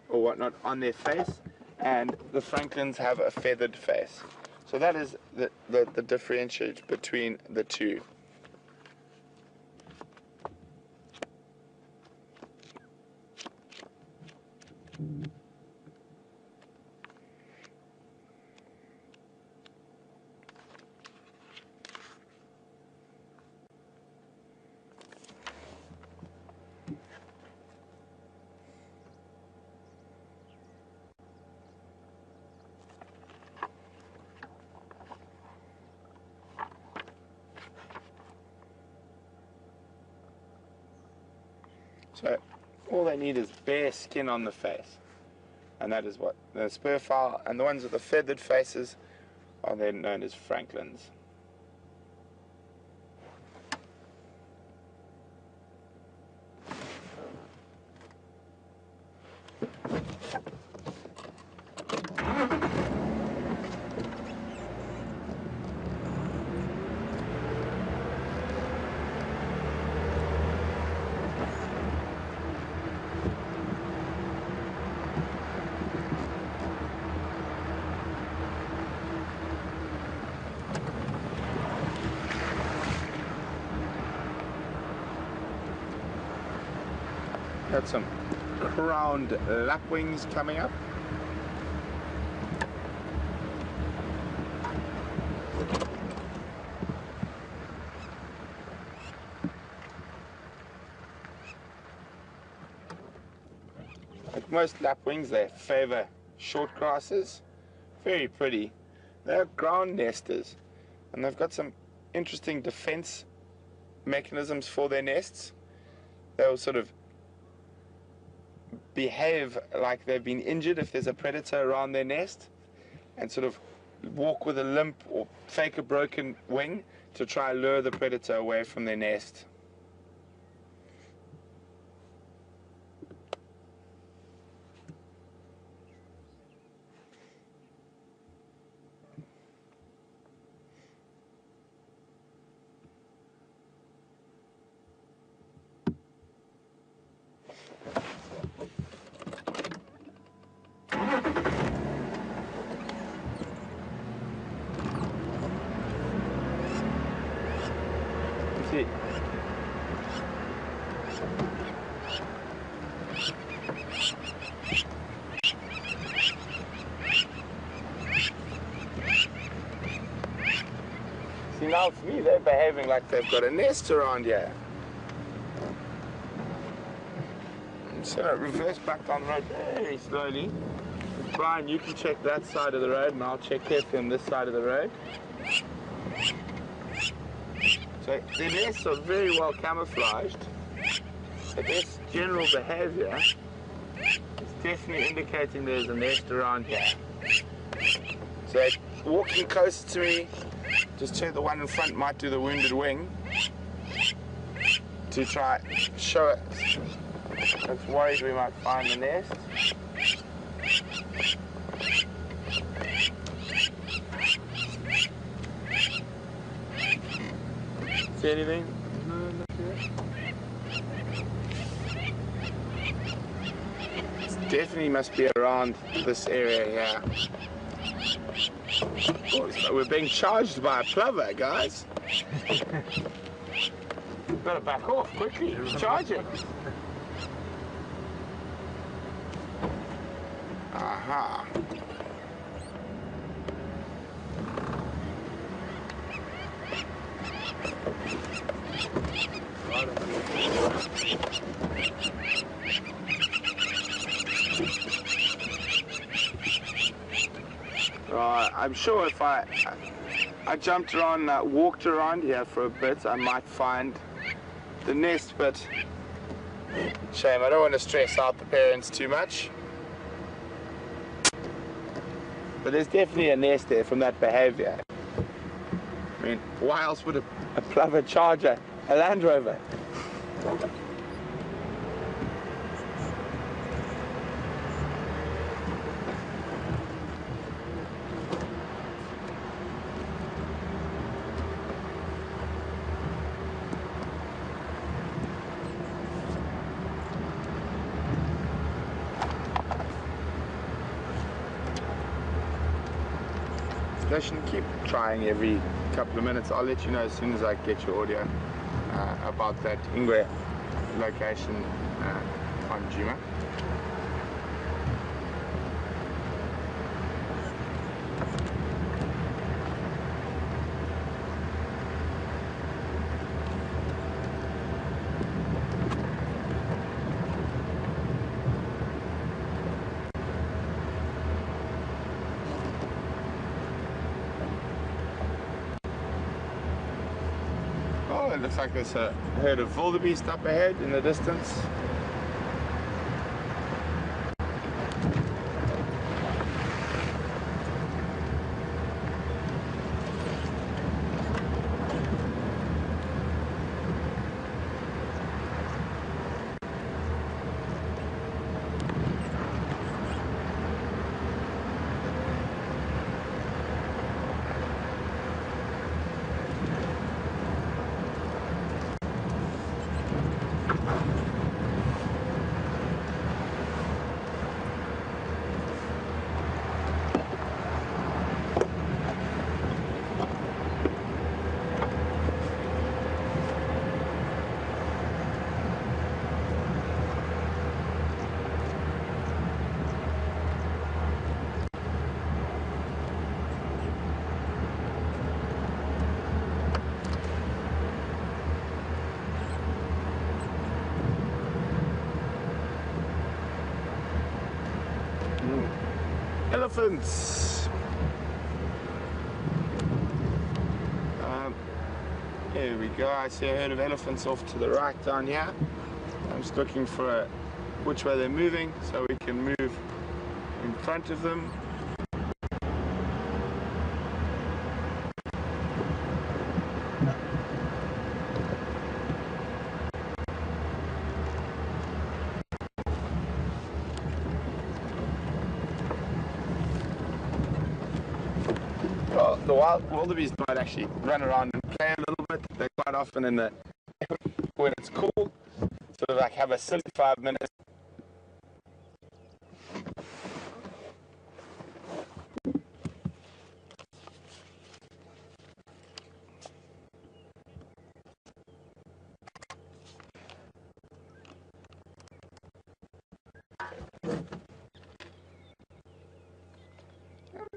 or whatnot on their face. And the Franklins have a feathered face. So that is the differentiate between the two. So all they need is bare skin on the face, and that is what the spurfowl, and the ones with the feathered faces are then known as Franklins. Got some crowned lapwings coming up. Like most lapwings, they favor short grasses. Very pretty. They're ground nesters, and they've got some interesting defense mechanisms for their nests. They'll sort of behave like they've been injured if there's a predator around their nest, and sort of walk with a limp or fake a broken wing to try and lure the predator away from their nest. See. See, now for me, they're behaving like they've got a nest around here. I'm just going to reverse back down the road very slowly. Brian, you can check that side of the road, and I'll check carefully on this side of the road. So their nests are very well camouflaged, but this general behavior is definitely indicating there's a nest around here. So walking closer to me, just check the one in front might do the wounded wing to try show it. It's worried we might find the nest. See anything? No, not yet. It definitely must be around this area here. Oh, we're being charged by a plover, guys. Better back off quickly. It's charging. Aha. I'm sure if I jumped around, walked around here for a bit, I might find the nest, but shame. I don't want to stress out the parents too much. But there's definitely a nest there from that behavior. I mean, why else would a Plover Charger, a Land Rover? Shouldn't keep trying every couple of minutes. I'll let you know as soon as I get your audio about that Ingwe location on Djuma. It looks like there's a herd of wildebeest up ahead in the distance. Elephants! Here we go. I see a herd of elephants off to the right down here. I'm just looking for which way they're moving so we can move in front of them. Well, the wildebeest might actually run around and play a little bit. They're quite often in the, when it's cool, sort of like have a silly 5 minutes.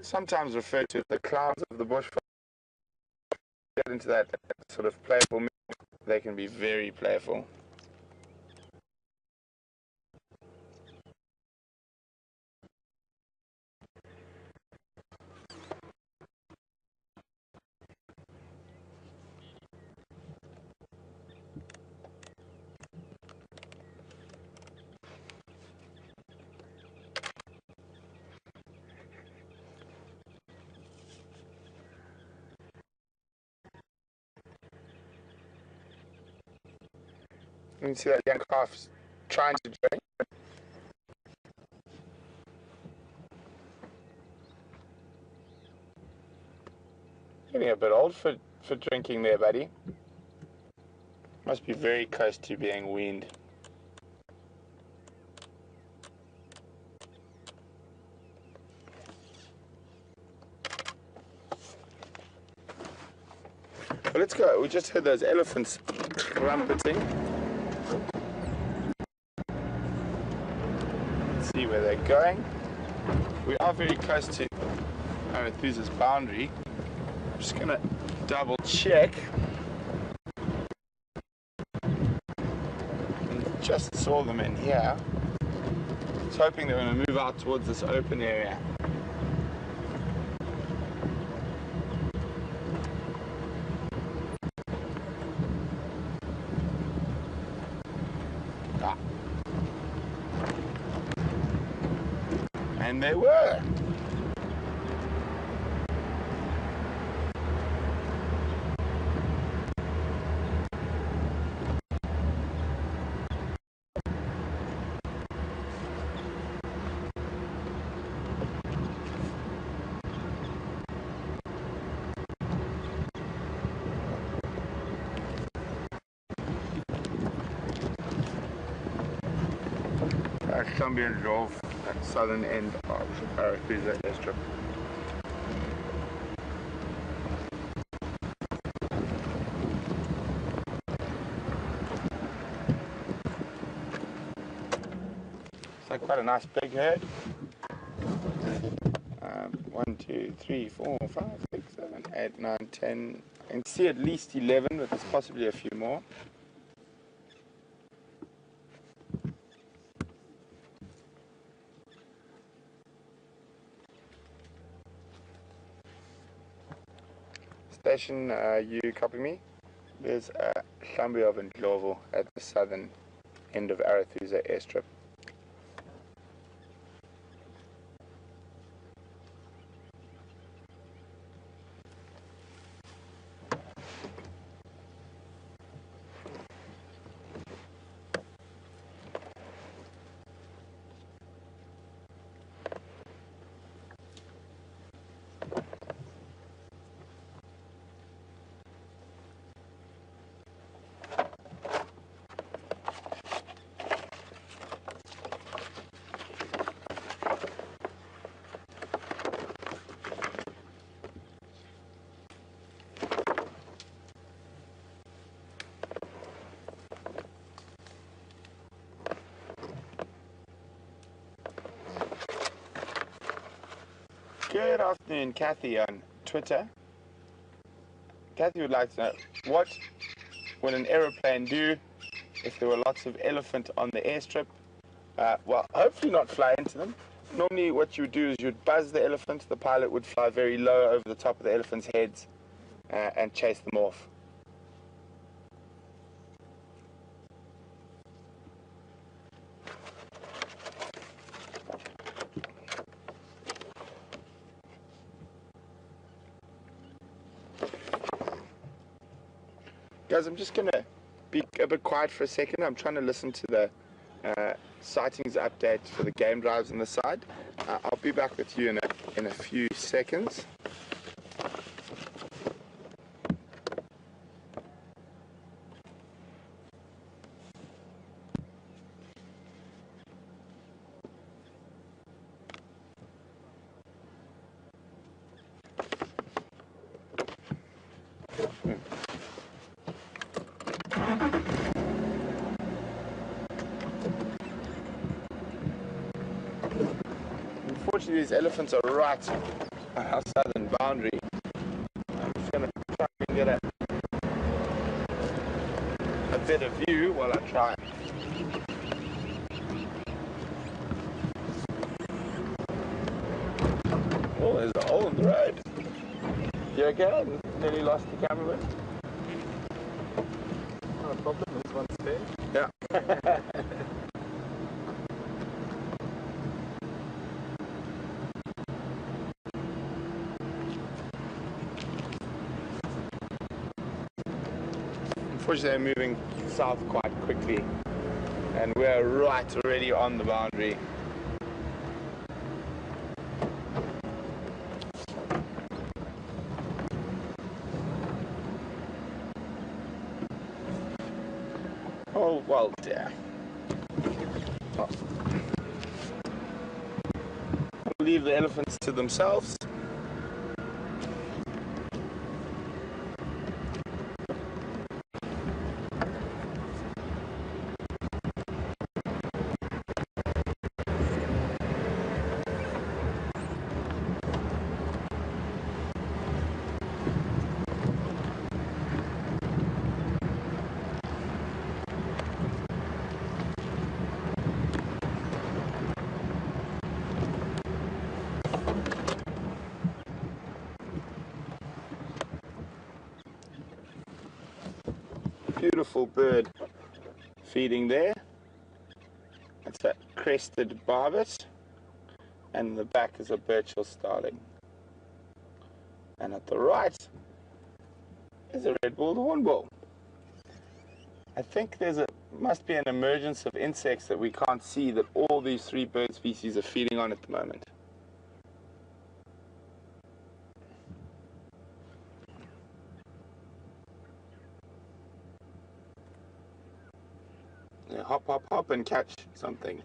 Sometimes referred to as the clowns of the bush. Get into that sort of playful mood, they can be very playful. You can see that young calf's trying to drink. Getting a bit old for drinking there, buddy. Must be very close to being weaned. Well, let's go. We just heard those elephants trumpeting. Let's see where they're going. We are very close to Arathusa's boundary. I'm just going to double check. Just saw them in here. I was hoping they were going to move out towards this open area. And they were. Colombian Grove, at southern end of Arethusa airstrip. So quite a nice big herd. 1, 2, 3, 4, 5, 6, 7, 8, 9, 10. I can see at least 11, but there's possibly a few more. Station, you copy me? There's a Hlambi of Ndlovu at the southern end of Arethusa airstrip. Good afternoon, Kathy on Twitter. Kathy would like to know, what would an aeroplane do if there were lots of elephant on the airstrip? Well, hopefully not fly into them. Normally what you would do is you'd buzz the elephant, the pilot would fly very low over the top of the elephant's heads and chase them off. Guys, I'm just going to be a bit quiet for a second. I'm trying to listen to the sightings update for the game drives on the side. I'll be back with you in a few seconds. Unfortunately, these elephants are right on our southern boundary. I'm just going to try and get a better view while I try. Oh, there's a hole in the road. You okay? Nearly lost the cameraman. Not a problem, this one's spare. Yeah. Unfortunately, they're moving south quite quickly, and we're right already on the boundary. Oh, well, dear. Oh. We'll leave the elephants to themselves. Beautiful bird feeding there. It's a crested barbet, and in the back is a Birchill starling. And at the right is a red-billed hornbill. I think must be an emergence of insects that we can't see that all these three bird species are feeding on at the moment. Yeah, hop, hop, hop and catch something.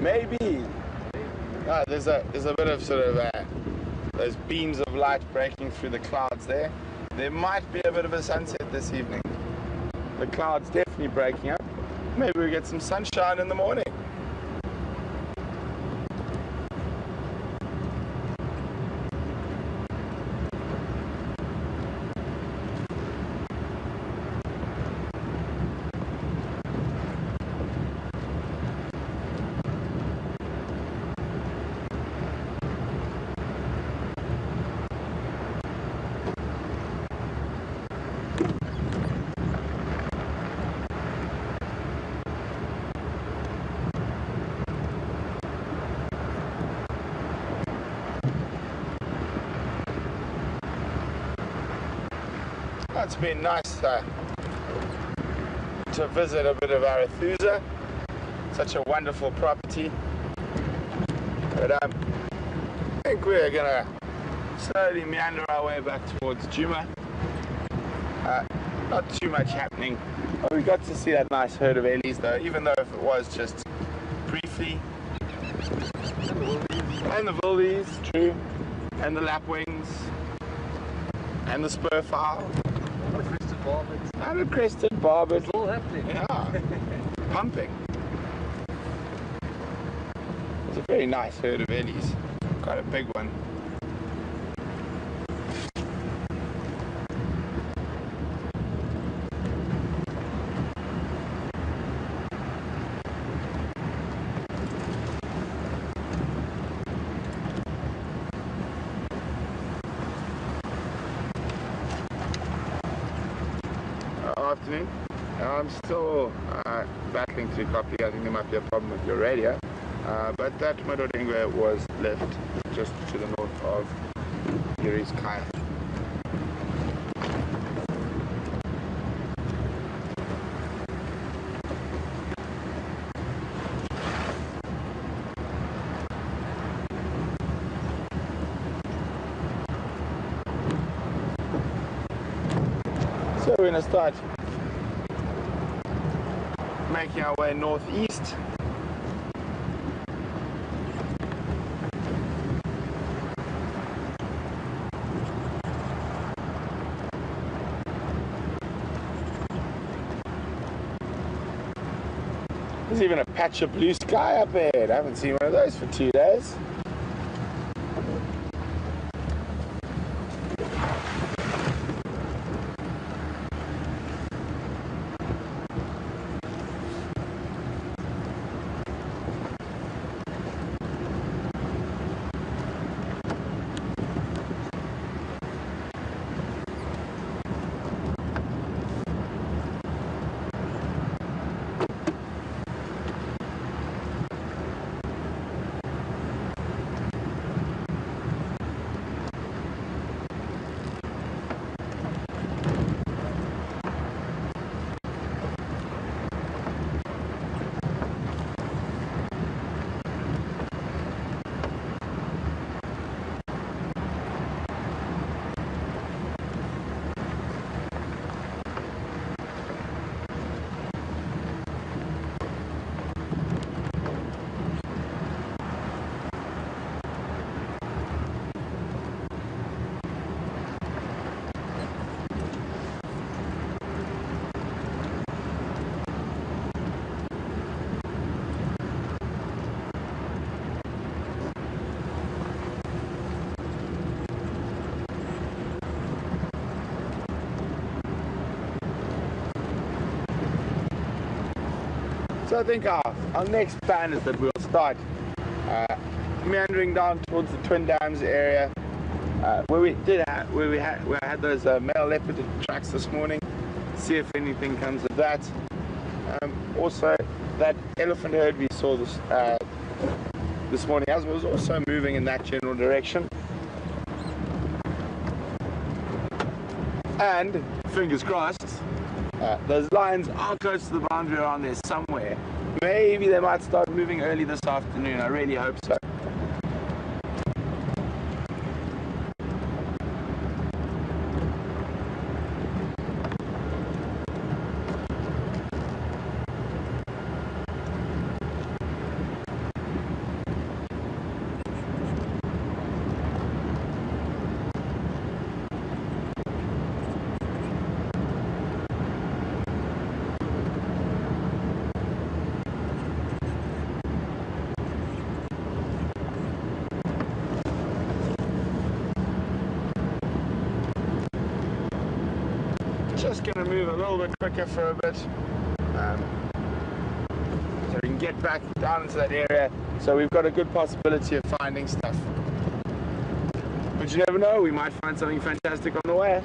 Maybe. No, there's a bit of sort of those beams of light breaking through the clouds there. There might be a bit of a sunset this evening. The clouds definitely breaking up. Maybe we get some sunshine in the morning. It's been nice to visit a bit of Arathusa. Such a wonderful property. But I think we're gonna slowly meander our way back towards Djuma. Not too much happening. But we got to see that nice herd of ellies though, even though if it was just briefly. And the wildies, true. And the lapwings. And the spurfowl. And a crested barbet. It's all happening. Yeah. Pumping. It's a very nice herd of ellies. Quite a big one. Afternoon. I'm still battling through copy. I think there might be a problem with your radio. But that Madodengwe was left just to the north of Yuri's Kaya. So we're going to start making our way northeast. There's even a patch of blue sky up ahead. I haven't seen one of those for 2 days. So I think our next plan is that we'll start meandering down towards the Twin Dams area, where we had those male leopard tracks this morning. See if anything comes of that. Also, that elephant herd we saw this morning as was also moving in that general direction. And fingers crossed, those lions are close to the boundary around there somewhere. Maybe they might start moving early this afternoon. I really hope so. just going to move a little bit quicker for a bit. So we can get back down into that area. So we've got a good possibility of finding stuff. But you never know, we might find something fantastic on the way.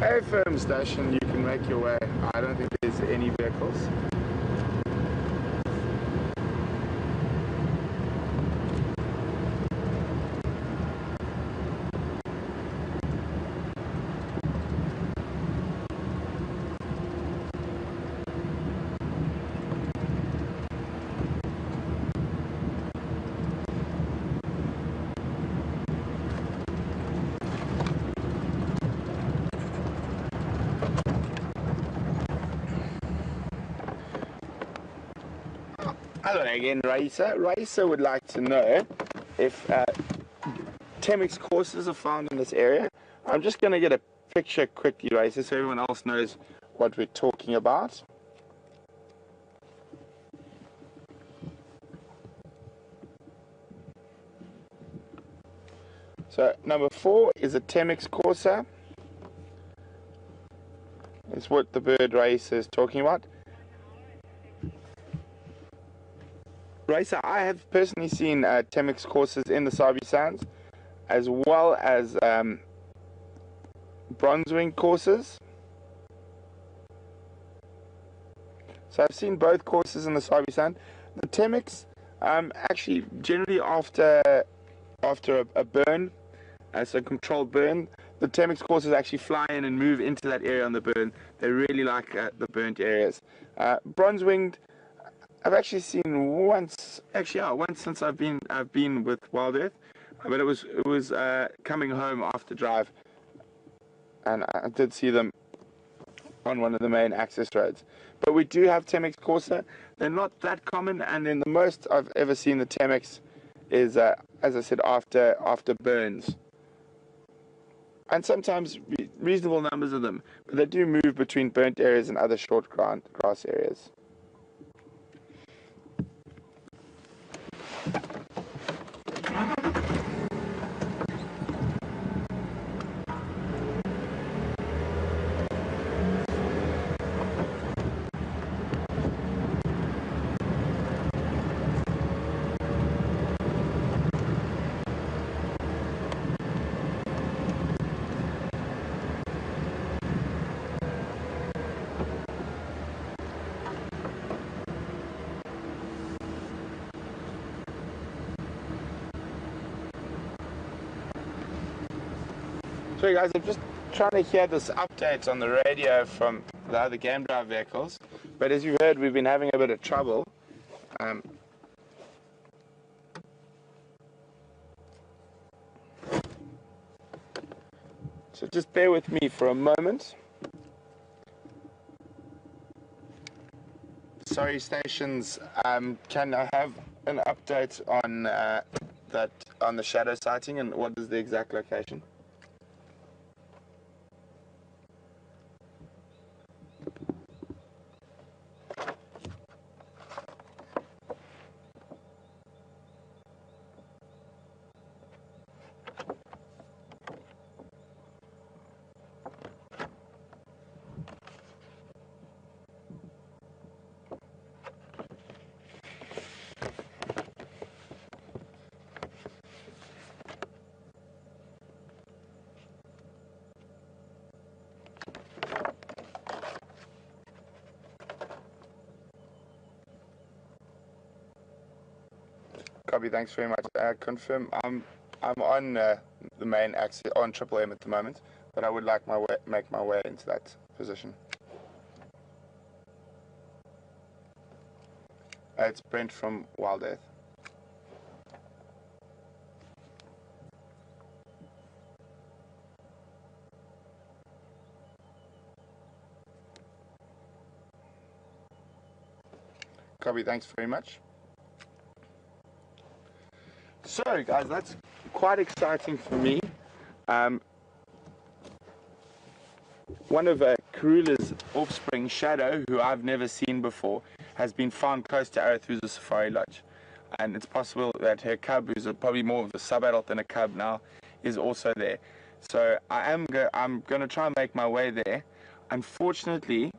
A firm station, you can make your way. I don't think there's any vehicles. Hello again, Raisa. Raisa would like to know if Temix courses are found in this area. I'm just going to get a picture quickly, Raisa, so everyone else knows what we're talking about. So number 4 is a Temix courser. It's what the bird Raisa is talking about. Racer, I have personally seen Temix courses in the Sabi Sands, as well as bronze-wing courses. So I've seen both courses in the Sabi Sand. The Temix, actually, generally after a burn, so a controlled burn, the Temix courses actually fly in and move into that area on the burn. They really like the burnt areas. Bronze-winged, I've actually seen once since I've been with Wild Earth, but it was coming home after drive, and I did see them on one of the main access roads. But we do have Temix courser. They're not that common, and then the most I've ever seen the Temix is, as I said, after burns, and sometimes reasonable numbers of them. But they do move between burnt areas and other short grass areas. So guys, I'm just trying to hear this update on the radio from the other game drive vehicles, but as you heard, we've been having a bit of trouble. So just bear with me for a moment. Sorry, stations, can I have an update on on the shadow sighting, and what is the exact location? Copy, thanks very much. Confirm, I'm on the main axis, on Triple M at the moment, but I would like make my way into that position. It's Brent from Wild Earth. Copy, thanks very much. So guys, that's quite exciting for me. One of Karula's offspring, Shadow, who I've never seen before, has been found close to Arathusa Safari Lodge. And it's possible that her cub, who's probably more of a sub-adult than a cub now, is also there. So I'm going to try and make my way there. Unfortunately,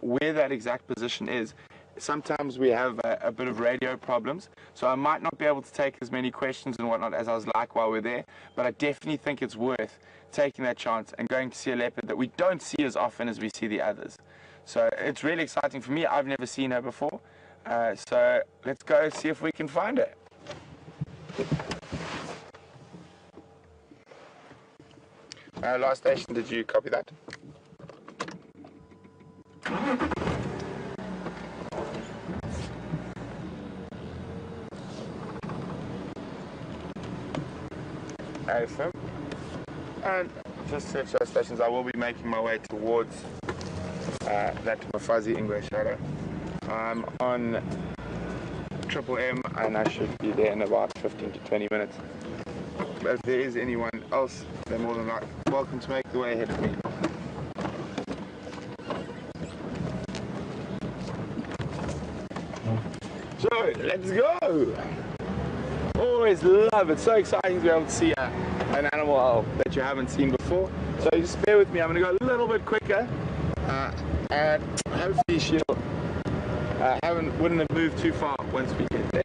where that exact position is, sometimes we have a bit of radio problems, so I might not be able to take as many questions and whatnot as I was like while we're there, but I definitely think it's worth taking that chance and going to see a leopard that we don't see as often as we see the others. So it's really exciting for me. I've never seen her before. So let's go see if we can find her. Last station, did you copy that? Awesome. And just to show stations, I will be making my way towards that fuzzy English Shadow. I'm on Triple M and I should be there in about 15 to 20 minutes. But if there is anyone else, they're more than welcome to make the way ahead of me. So, let's go! Always love it. So exciting to be able to see an animal that you haven't seen before. So just bear with me. I'm going to go a little bit quicker, and hopefully she'll wouldn't have moved too far once we get there.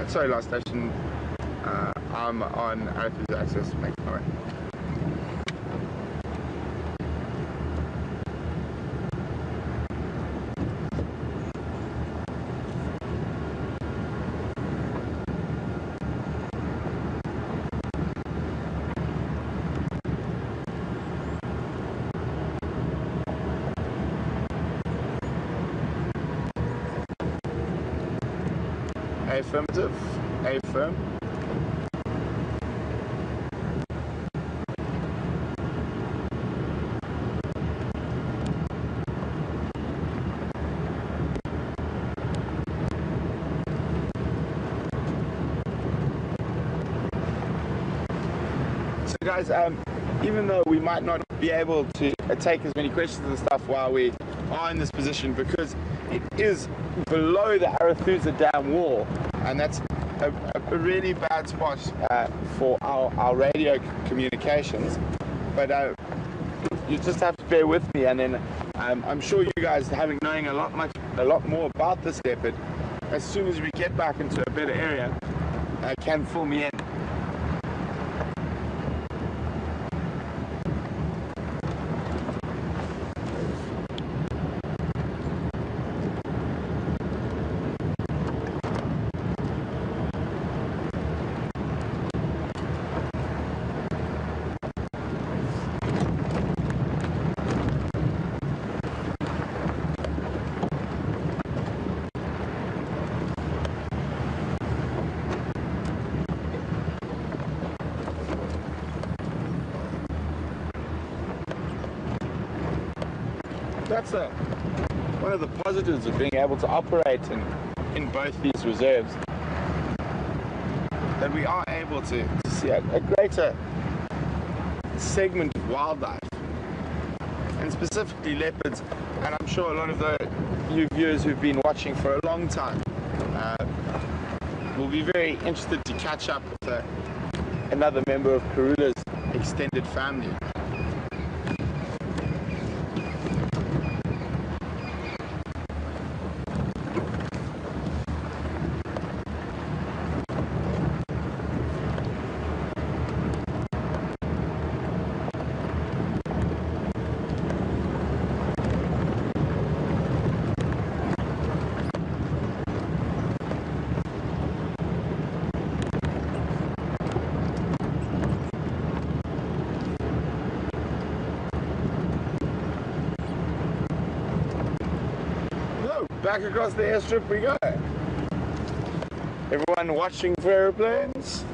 Sorry, last station. I'm on Arathusa access. Make my way. Affirmative. Affirm. So guys, even though we might not be able to take as many questions and stuff while we are in this position, because it is below the Arathusa Dam wall, and that's a really bad spot for our radio communications, but you just have to bear with me, and then I'm sure you guys, knowing a lot more about this leopard, as soon as we get back into a better area, can fill me in. That's one of the positives of being able to operate in both these reserves, that we are able to see a greater segment of wildlife, and specifically leopards. And I'm sure a lot of you viewers who've been watching for a long time will be very interested to catch up with another member of Karula's extended family. back across the airstrip we go. Everyone watching for aeroplanes.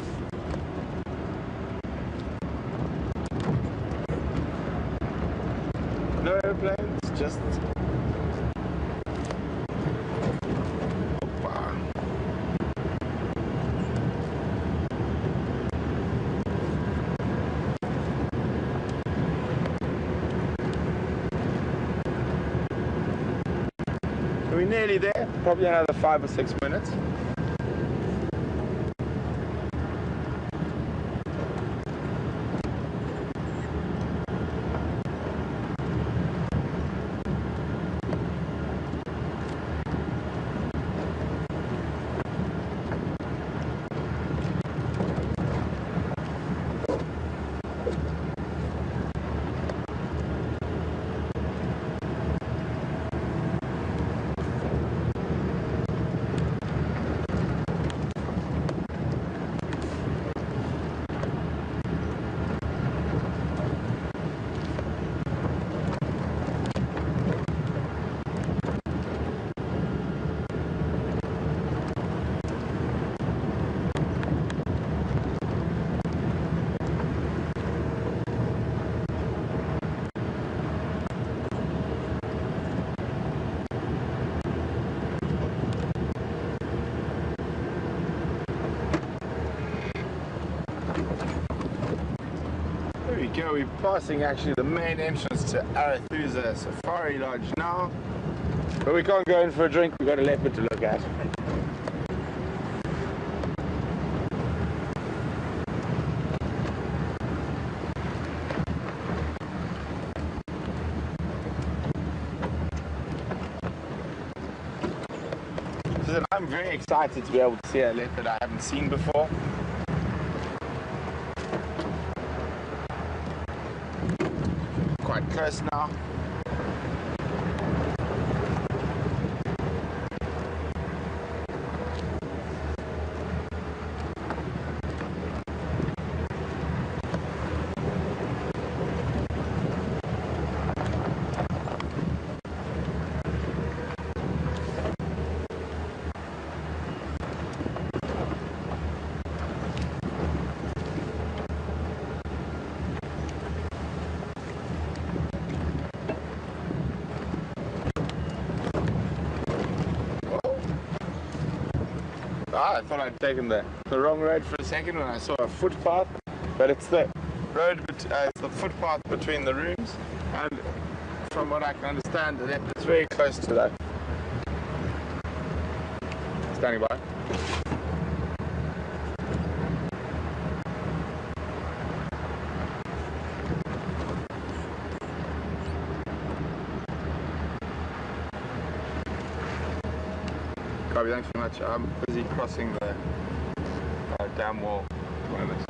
No airplanes, just... Opa. We're nearly there, probably another 5 or 6 minutes. There we go, we're passing actually the main entrance to Arathusa Safari Lodge now. But we can't go in for a drink, we've got a leopard to look at. So I'm very excited to be able to see a leopard I haven't seen before. Quite close now. I thought I'd taken the wrong road for a second when I saw a footpath, but it's the road, it's the footpath between the rooms, and from what I can understand, it's very close to that. Standing by. Copy, thanks very much. I'm busy crossing the dam wall at the moment.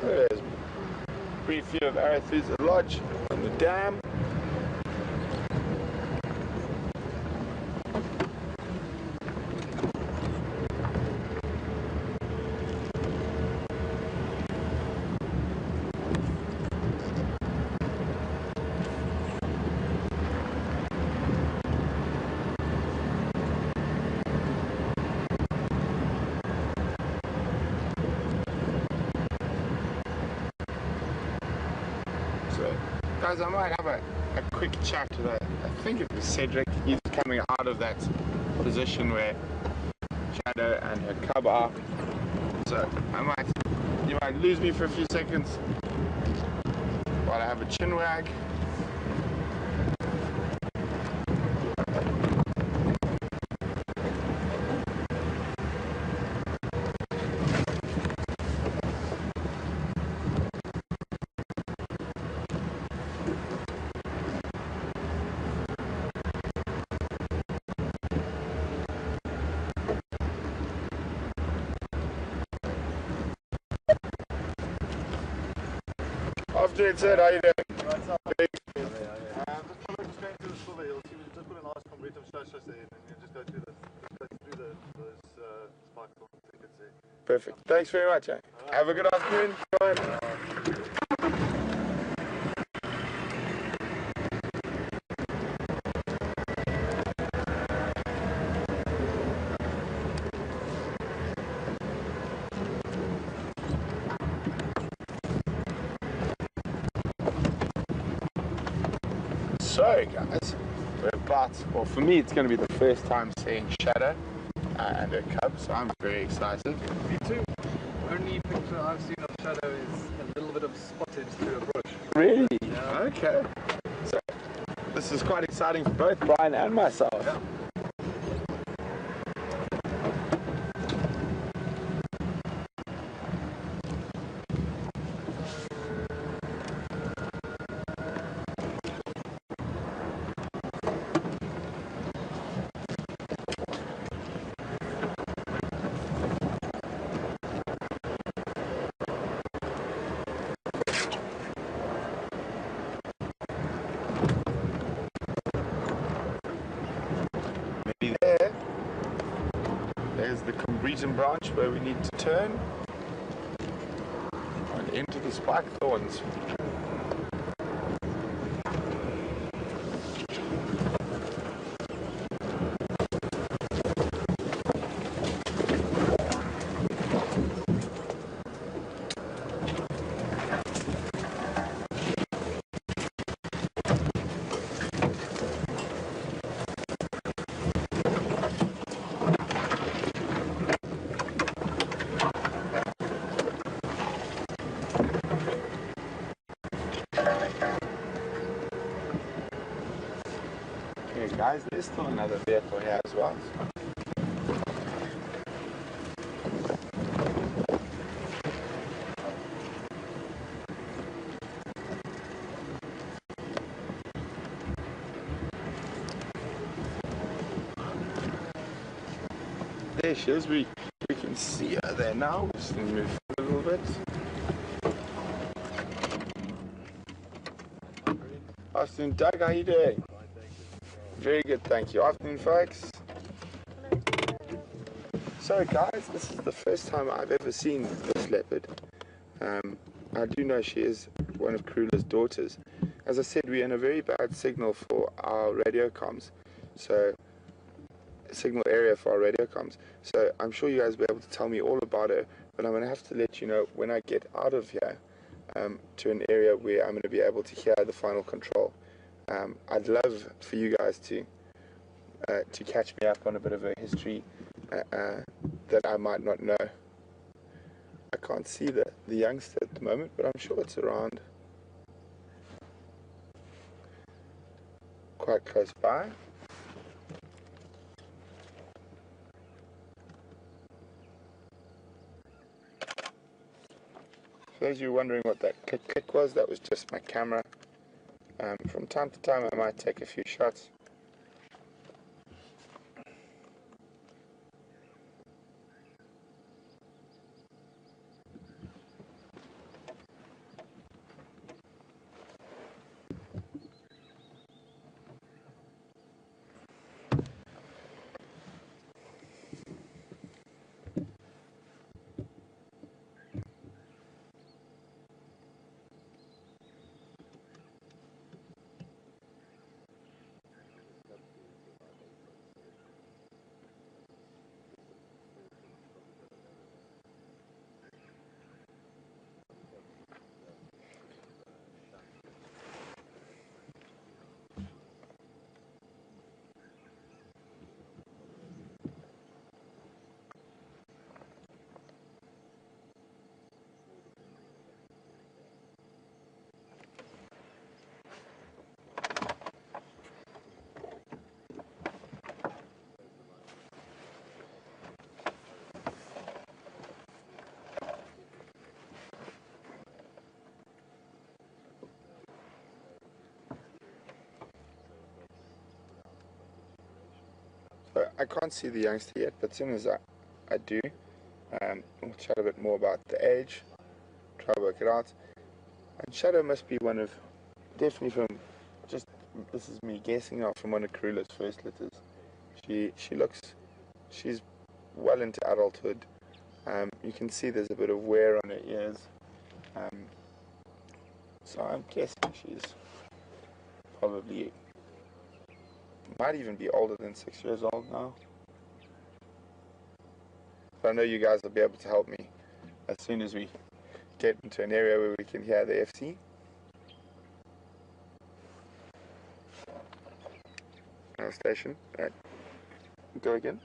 There's a brief view of Arathusa Lodge and the dam. Guys, I might have a quick chat to that. I think it was Cedric. He's coming out of that position where Shadow and her cub are. So you might lose me for a few seconds while I have a chin wag. After it's said, how you doing? Right, so, just going to the school, you'll see we just put in last Wait till Shash say it, and you just go through those spike tickets there. Perfect. Thanks very much. Eh? Have a good afternoon. Bye. So guys, we're about, well for me it's going to be the first time seeing Shadow and her cub, so I'm very excited. Me too. Only picture I've seen of Shadow is a little bit of spotted through a bush. Really? Yeah. Okay. So this is quite exciting for both Brian and myself. Yeah. Maybe there's the Cumbrian branch where we need to turn and into the spike thorns. Okay guys, there's still another vehicle here as well. There she is, we can see her there now. Just move a little bit. Afternoon Doug, how you doing? Very good, thank you. Afternoon folks. So guys, this is the first time I've ever seen this leopard. I do know she is one of Karula's daughters. As I said, we're in a very bad signal for our radio comms. So, signal area for our radio comms. So I'm sure you guys will be able to tell me all about her, but I'm going to have to let you know when I get out of here to an area where I'm going to be able to hear the final control. I'd love for you guys to catch me up on a bit of a history that I might not know. I can't see the youngster at the moment, but I'm sure it's around quite close by. For those of you wondering what that click was, that was just my camera. From time to time I might take a few shots. So I can't see the youngster yet, but as soon as I do, we'll chat a bit more about the age, try to work it out. And Shadow must be one of, definitely from just this is me guessing now from one of Karula's first litters. She's well into adulthood. You can see there's a bit of wear on her ears. So I'm guessing she's probably, might even be older than 6 years old now. But I know you guys will be able to help me as soon as we get into an area where we can hear the FC. Station, right. Go again.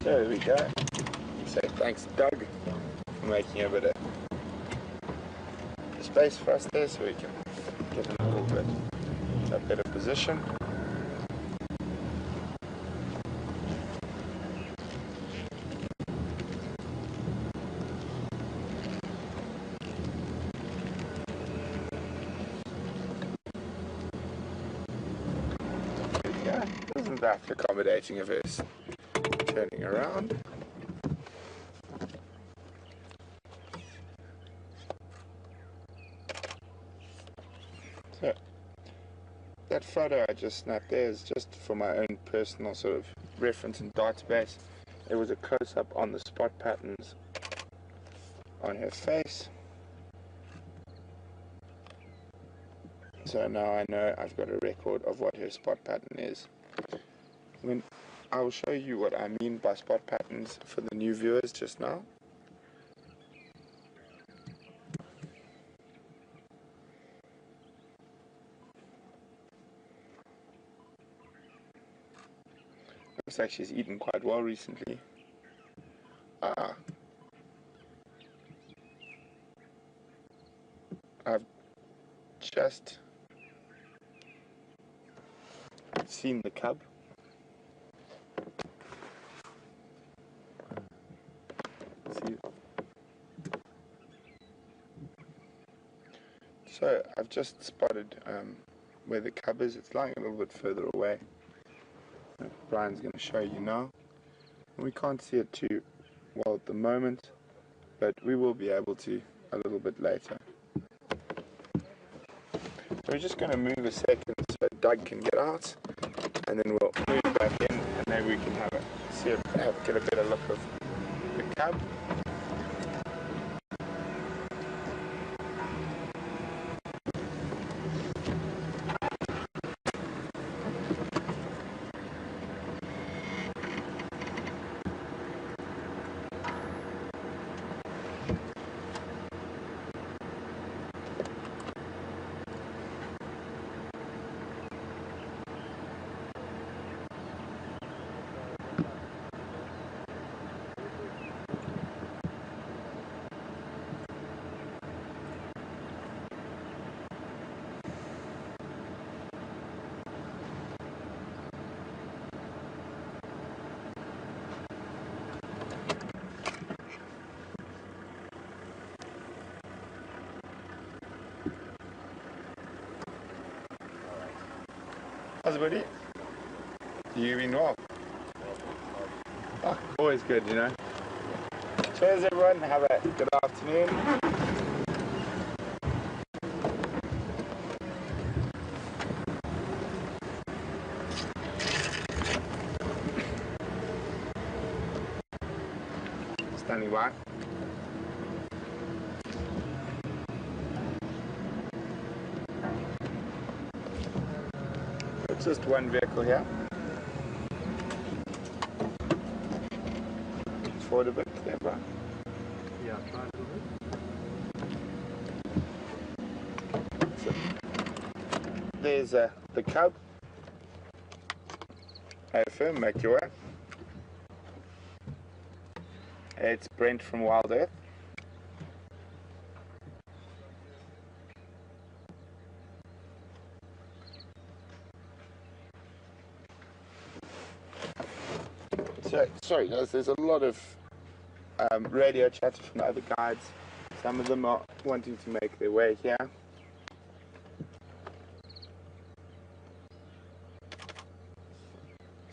There we go. So thanks Doug for making a bit of space for us there so we can get in a little bit a better position. There we go. Isn't that accommodating of us? Turning around. So that photo I just snapped there is just for my own personal sort of reference and database. It was a close-up on the spot patterns on her face. So now I know I've got a record of what her spot pattern is. I will show you what I mean by spot patterns for the new viewers just now. Looks like she's eaten quite well recently. I've just seen the cub. See. So I've just spotted where the cub is. It's lying a little bit further away. Brian's going to show you now. We can't see it too well at the moment, but we will be able to a little bit later. So we're just going to move a second so Doug can get out, and then we'll move back in, and then we can get a better look of the cub. How's it, buddy? You been well? Oh, always good, you know. Cheers, everyone. Have a good afternoon. Standing by. It's just one vehicle here. Forward a bit, there, bro. Yeah, try a little bit. So, there's the cub. Hey, firm, make your way. It's Brent from Wild Earth. sorry guys, there's a lot of radio chatter from the other guides. Some of them are wanting to make their way here.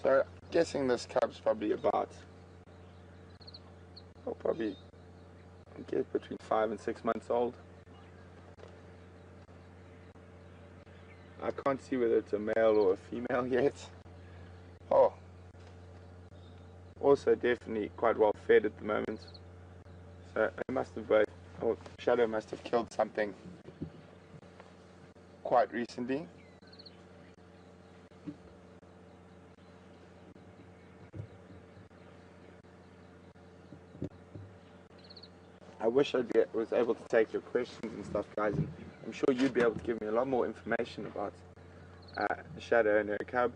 So, guessing this cub's probably about, well, probably, I guess, between 5 and 6 months old. I can't see whether it's a male or a female yet. Oh, also definitely quite well fed at the moment. So they must have both, or Shadow must have killed something quite recently. I wish I was able to take your questions and stuff, guys, and I'm sure you'd be able to give me a lot more information about Shadow and her cub.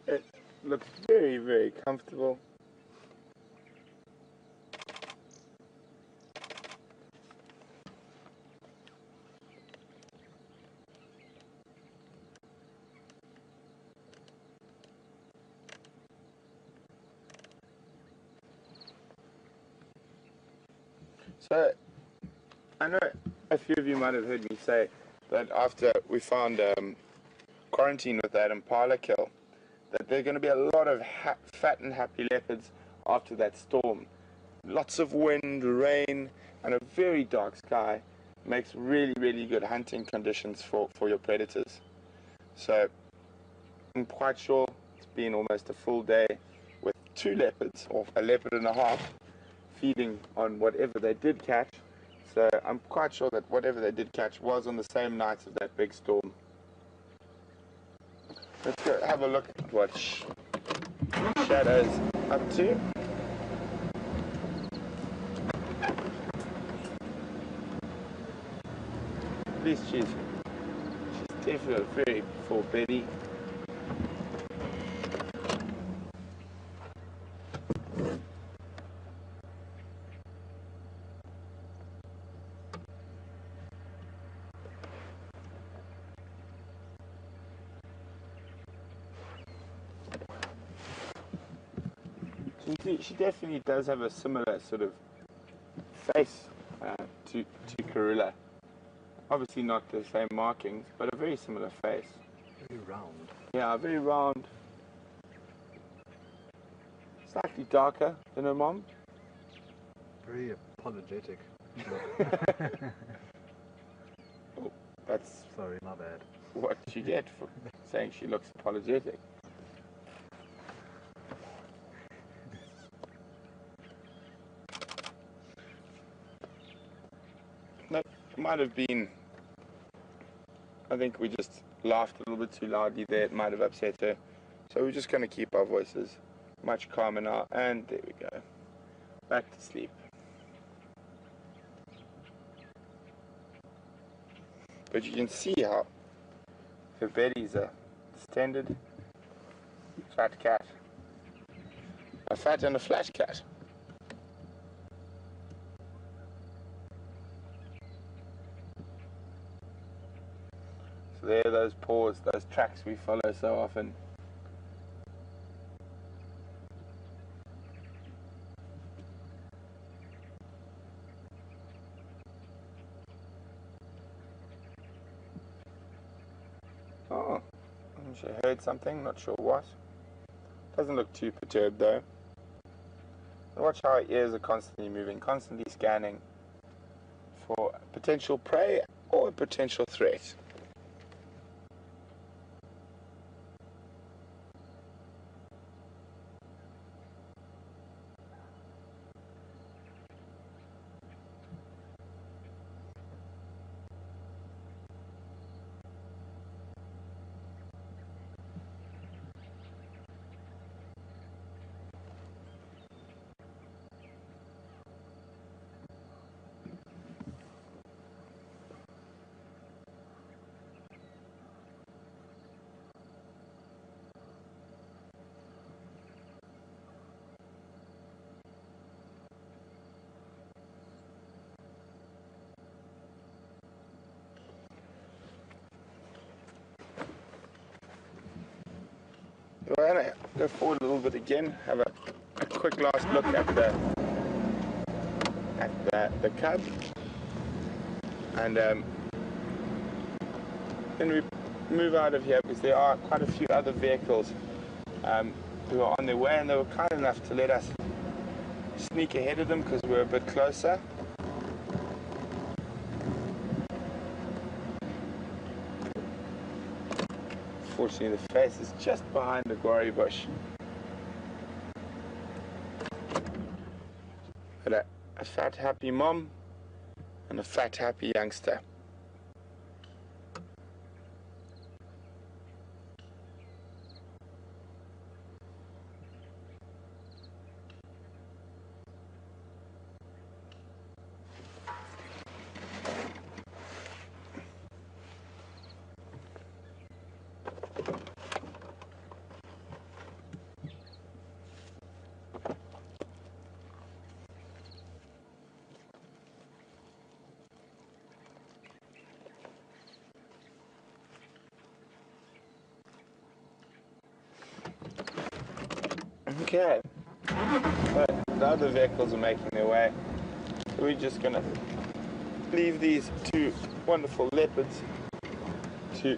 It looks very, very comfortable. So, I know a few of you might have heard me say that after we found quarantine with that Impala kill, that there are going to be a lot of fat and happy leopards after that storm. Lots of wind, rain, and a very dark sky makes really, really good hunting conditions for your predators. So, I'm quite sure it's been almost a full day with 2 leopards, or a leopard and a half, feeding on whatever they did catch. So I'm quite sure that whatever they did catch was on the same night as that big storm. Let's go have a look at what Shadow's up to. At least she's definitely a very full belly. She definitely does have a similar sort of face to Karula. Obviously not the same markings, but a very similar face. Very round. Yeah, very round. Slightly darker than her mom. Very apologetic. Oh, that's sorry, my bad. What you get for saying she looks apologetic. No, it might have been, I think we just laughed a little bit too loudly there. It might have upset her. So we're just going to keep our voices much calmer now. And there we go. Back to sleep. But you can see how her bellies are distended. Fat cat. A fat and a flat cat. So there are those paws, those tracks we follow so often. Oh, she heard something, not sure what. Doesn't look too perturbed though. And watch how her ears are constantly moving, constantly scanning for potential potential prey or a potential threat. We're going to go forward a little bit again, have a quick last look at the cub, and then we move out of here because there are quite a few other vehicles who are on their way, and they were kind enough to let us sneak ahead of them because we're a bit closer. Fortunately, the face is just behind the guarri bush. But a fat, happy mom and a fat, happy youngster. Okay, so the other vehicles are making their way. So we're just going to leave these two wonderful leopards to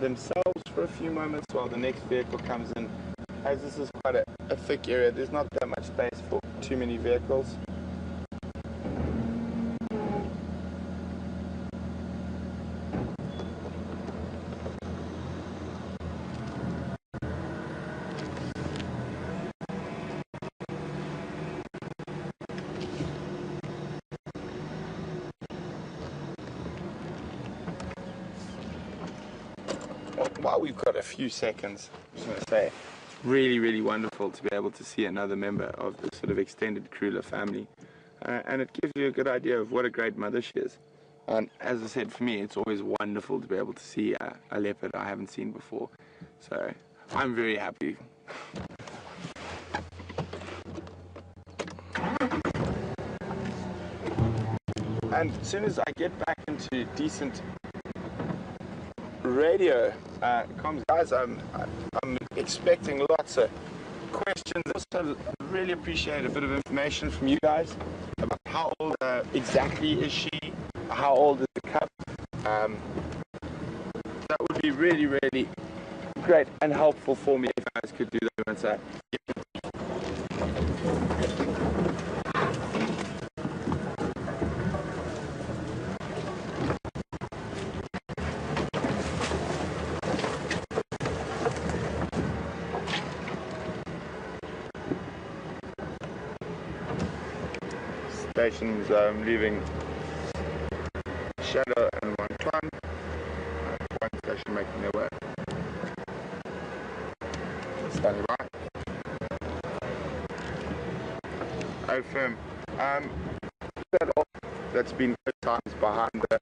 themselves for a few moments while the next vehicle comes in. As this is quite a thick area, there's not that much space for too many vehicles. While we've got a few seconds, I just want to say it's really, really wonderful to be able to see another member of the sort of extended Krula family. And it gives you a good idea of what a great mother she is. And as I said, for me, it's always wonderful to be able to see a leopard I haven't seen before. So I'm very happy. And as soon as I get back into decent radio comms, guys, I'm expecting lots of questions. Also, really appreciate a bit of information from you guys about how old exactly is she, how old is the cub. That would be really, really great and helpful for me if you guys could do that. And say, stations leaving Shadow and One station making their way. Standing by. Oh, firm. That's been good times behind the.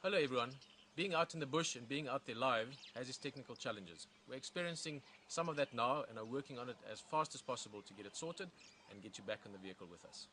Hello everyone, Being out in the bush and being out there live has its technical challenges. We're experiencing some of that now and are working on it as fast as possible to get it sorted and get you back in the vehicle with us.